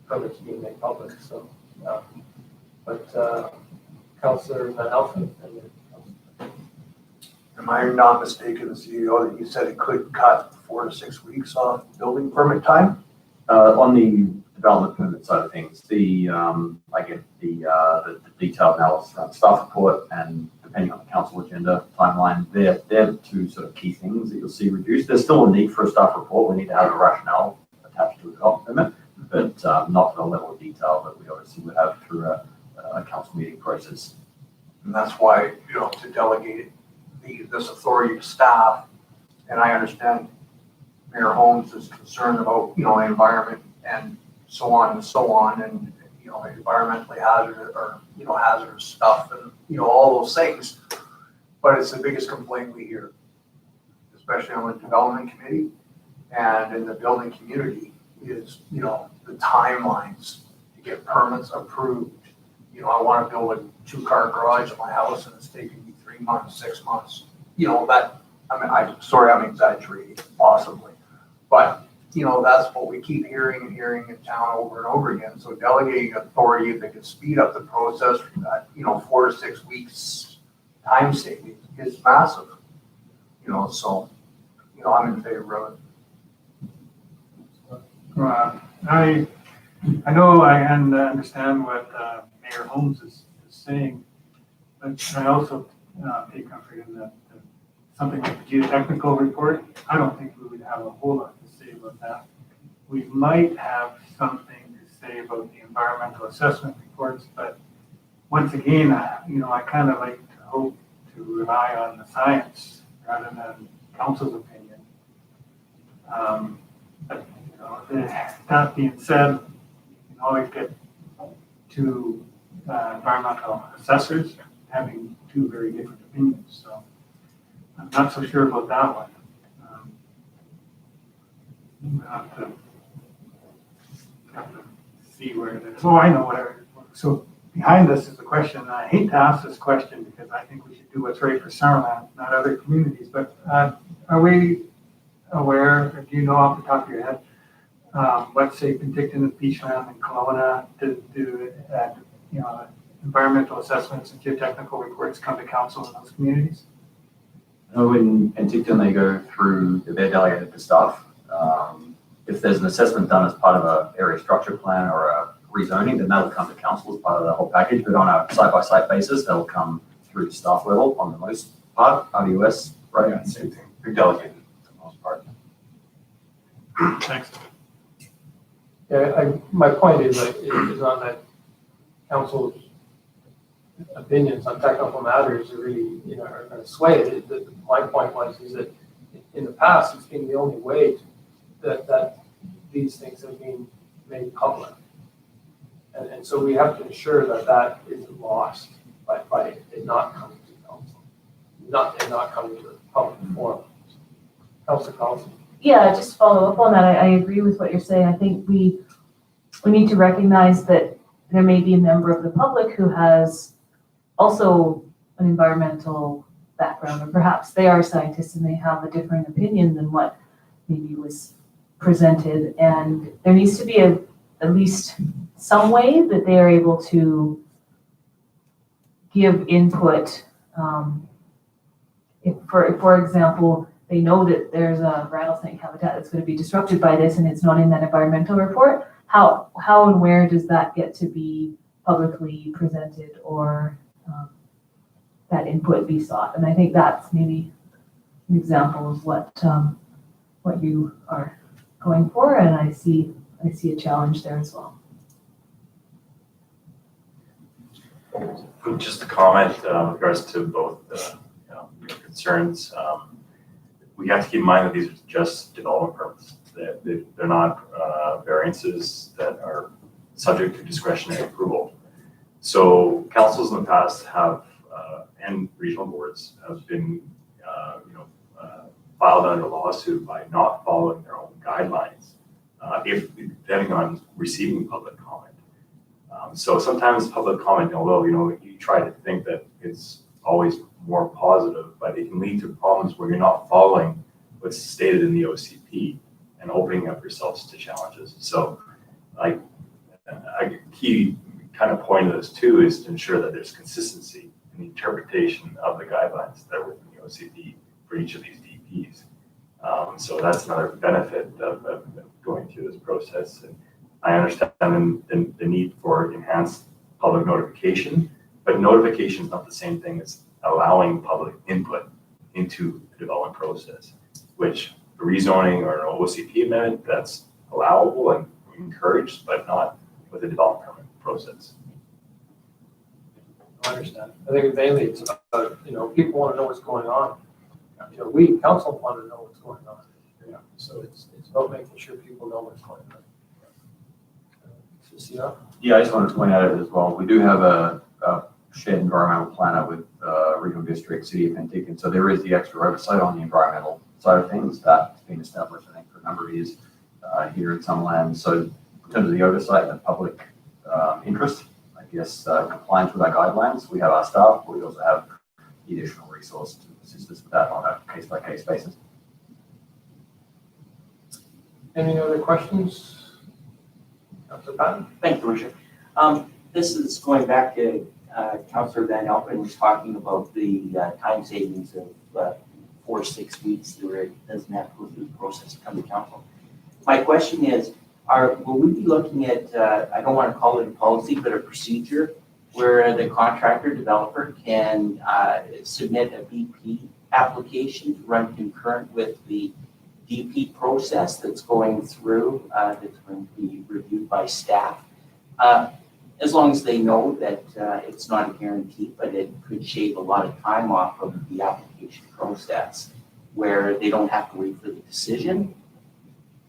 S2: permits being made public. So, but Councillor Van Alphen, and then
S1: Am I not mistaken, the CEO, that you said it could cut 4 to 6 weeks off building permit time?
S5: On the development permit side of things, I get the detailed analysis around the staff report, and depending on the council agenda timeline, they're the 2 sort of key things that you'll see reduced. There's still a need for a staff report. We need to have a rationale attached to a development permit, but not to the level of detail that we obviously would have through a council meeting process.
S1: And that's why, to delegate this authority to staff, and I understand Mayor Holmes is concerned about, environment and so on, and environmentally hazardous or, hazardous stuff and, all those things. But it's the biggest complaint we hear. especially on the development committee and in the building community, is, you know, the timelines to get permits approved. You know, I want to build a 2-car garage in my house and it's taking me 3 months, 6 months. You know, that, I mean, I'm exaggerating possibly, but you know, that's what we keep hearing and hearing in town over and over again. So delegating authority that can speed up the process from that, you know, 4 to 6 weeks time saving is massive. You know, so, you know, I'm in favor of it.
S6: I know I understand what Mayor Holmes is saying, but I also take comfort in that something like the geotechnical report, I don't think we would have a whole lot to say about that. We might have something to say about the environmental assessment reports, but once again, you know, I kind of like to hope to rely on the science rather than council's opinion. But, you know, that being said, you can always get two environmental assessors having two very different opinions, so I'm not so sure about that one. We'll have to see where it is. Oh, I know where. So behind this is the question, and I hate to ask this question because I think we should do what's right for Summerland, not other communities, but are we aware, or do you know off the top of your head, let's say Penticton and Beachland and Kelowna do you know, environmental assessments and geotechnical reports come to council in those communities?
S5: know, in Penticton, they go through, they're delegated to staff. If there's an assessment done as part of a area structure plan or a rezoning, then that'll come to council as part of the whole package, but on a site-by-site basis, that'll come through staff level on the most part, RDUS, right?
S10: Yeah, same thing. They're delegated for the most part.
S6: Thanks.
S2: Yeah, my point is not that council's opinions on technical matters are really, you know, are going to sway it. My point is that in the past, it's been the only way that these things have been made public. And so we have to ensure that isn't lost by it not coming to council, not coming to the public forum. Council.
S3: Yeah, just follow up on that. I agree with what you're saying. I think we need to recognize that there may be a member of the public who has also an environmental background, or perhaps they are scientists and they have a different opinion than what maybe was presented. And there needs to be at least some way that they are able to give input. If, for example, they know that there's a rattlesnake habitat that's going to be disrupted by this and it's not in that environmental report, how and where does that get to be publicly presented, or that input be sought? And I think that's maybe an example of what you are going for, and I see a challenge there as well.
S10: Just a comment with regards to both your concerns. We have to keep in mind that these are just development permits. They're not variances that are subject to discretionary approval. So councils in the past have, and regional boards have been, filed under lawsuit by not following their own guidelines, depending on receiving public comment. So sometimes public comment, although you try to think that it's always more positive, but it can lead to problems where you're not following what's stated in the OCP and opening up yourselves to challenges. So a key kind of point of this too is to ensure that there's consistency in the interpretation of the guidelines that are within the OCP for each of these DPs. So that's another benefit of going through this process. And I understand the need for enhanced public notification, but notification is not the same thing as allowing public input into the development process, which a rezoning or an OCP amendment, that's allowable and encouraged, but not with the development permit process.
S2: I understand. I think mainly it's about, people want to know what's going on. We, council, want to know what's going on. So it's about making sure people know what's going on.
S5: Yeah, I just wanted to point out as well, we do have a shared environmental planner with regional district, City of Penticton, so there is the extra oversight on the environmental side of things. That's been established, I think, for a number of years here in Summerland. So in terms of the oversight and public interest, I guess compliance with our guidelines, we have our staff, but we also have the additional resource to assist us with that on a case-by-case basis.
S2: Any other questions? Councilor Patton?
S8: Thank you, Worship. This is going back to Councillor Van Elpen was talking about the time savings of 4 to 6 weeks where it doesn't have to go through the process to come to council. My question is, will we be looking at, I don't want to call it a policy, but a procedure where the contractor developer can submit a BP application to run concurrent with the DP process that's going through, that's going to be reviewed by staff? As long as they know that it's not a guarantee, but it could shave a lot of time off of the application process where they don't have to wait for the decision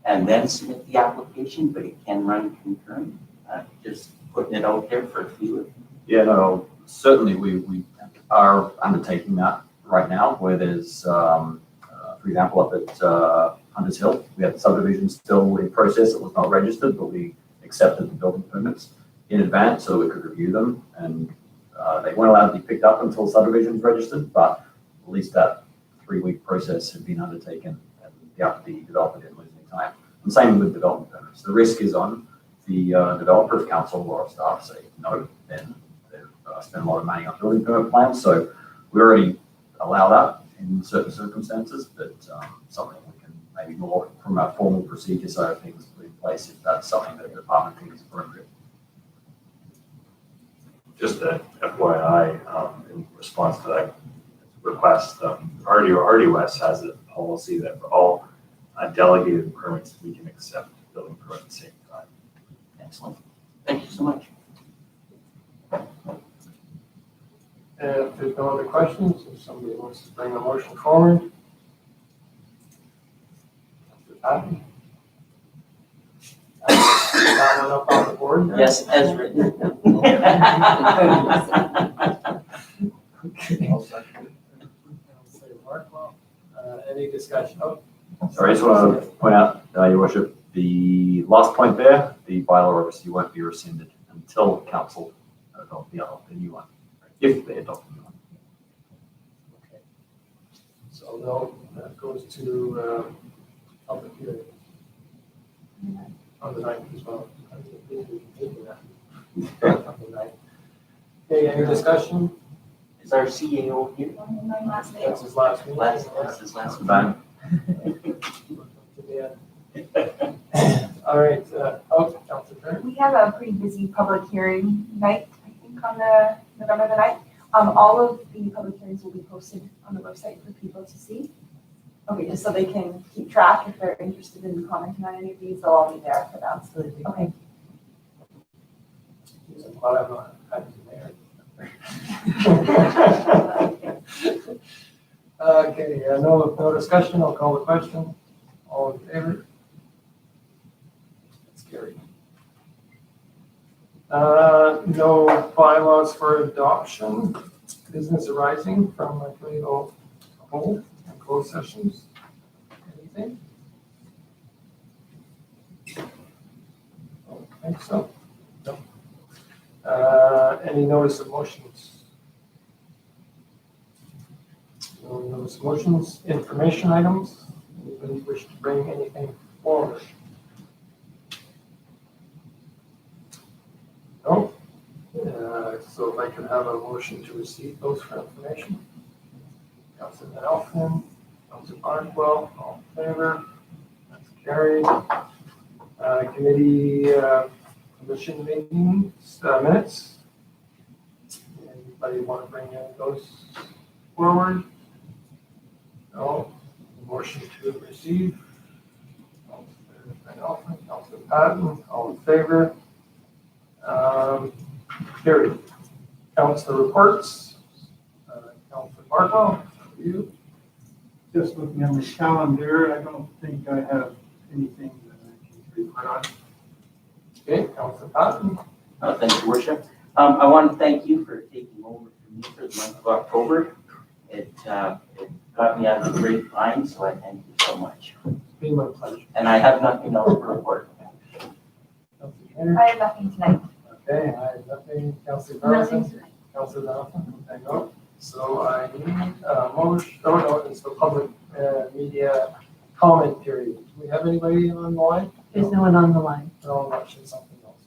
S8: and then submit the application, but it can run concurrent. Just putting it out there for a few.
S5: Yeah, no, certainly we are undertaking that right now where there's, for example, up at Hunters Hill, we had the subdivision still in process. It was not registered, but we accepted the building permits in advance so we could review them, and they weren't allowed to be picked up until subdivisions registered, but at least that 3-week process had been undertaken and the developer didn't lose any time. And same with development permits. The risk is on the developer. If council or staff say no, then they've spent a lot of money on building permit plans. So we already allow that in certain circumstances, but something we can maybe more from a formal procedure side of things put in place if that's something that the department thinks is appropriate.
S10: Just an FYI, in response to that request, RDOS has a policy that for all delegated permits, we can accept building permit at the same time.
S8: Excellent. Thank you so much.
S2: If there's no other questions, if somebody wants to bring a motion forward. Councilor Patton? That one up on the board there?
S8: Yes, as written.
S2: Okay. I'll say Markwell. Any discussion? Oh,
S5: Sorry, I just want to point out, Your Worship, the last point there, the bylaw obviously won't be rescinded until council adopt the new one, if they adopt the new one.
S2: okay. So no, that goes to public hearing on the 9th as well. On the 9th. Okay, any discussion?
S8: Is our CAO here?
S2: That's his last meeting.
S8: That's his last one.
S5: Fine.
S2: All right, Councilor Perry.
S9: We have a pretty busy public hearing night, I think, on the November the 9th. All of the public hearings will be posted on the website for people to see. Okay, just so they can keep track if they're interested in commenting on any of these, they'll all be there for them.
S2: Absolutely.
S9: Okay.
S2: I'm glad I'm not having there. Okay, no discussion, I'll call the question. All in favor? That's carried. No bylaws for adoption, business arising from a legal hold and closed sessions. Anything? Don't think so. No. Any notice of motions? No notice of motions, information items. Anybody wish to bring anything forward? No? So if I can have a motion to receive those for information. Councilor Van Elfen, Councilor Barnwell, all in favor? That's carried. Committee, commission meetings, minutes. Anybody want to bring in those forward? No. Motion to receive. Councilor Van Elfen, Councilor Patton, all in favor? Carried. Councilor reports. Councilor Barnwell, you?
S6: Just looking on the calendar, I don't think I have anything that I can report on.
S2: Okay, Councilor Patton.
S8: Thank you, Worship. I want to thank you for taking over for me for the month of October. It got me out of the grapevine, so I thank you so much.
S2: It's been my pleasure.
S8: And I have nothing else to report.
S2: Councilor Kenner?
S9: I have nothing tonight.
S2: Okay, I have nothing. Councilor Carlson?
S4: Nothing tonight.
S2: Councilor Donaldson? I go. So I need a motion, oh no, it's the public media comment period. Do we have anybody on the line?
S3: There's no one on the line.
S2: No, I'm watching something else.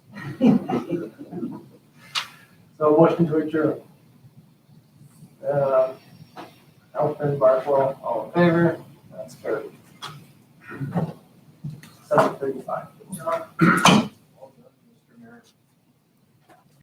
S2: So motion to adjourn. Alfred Barkwell, all in favor? That's carried. 7:35.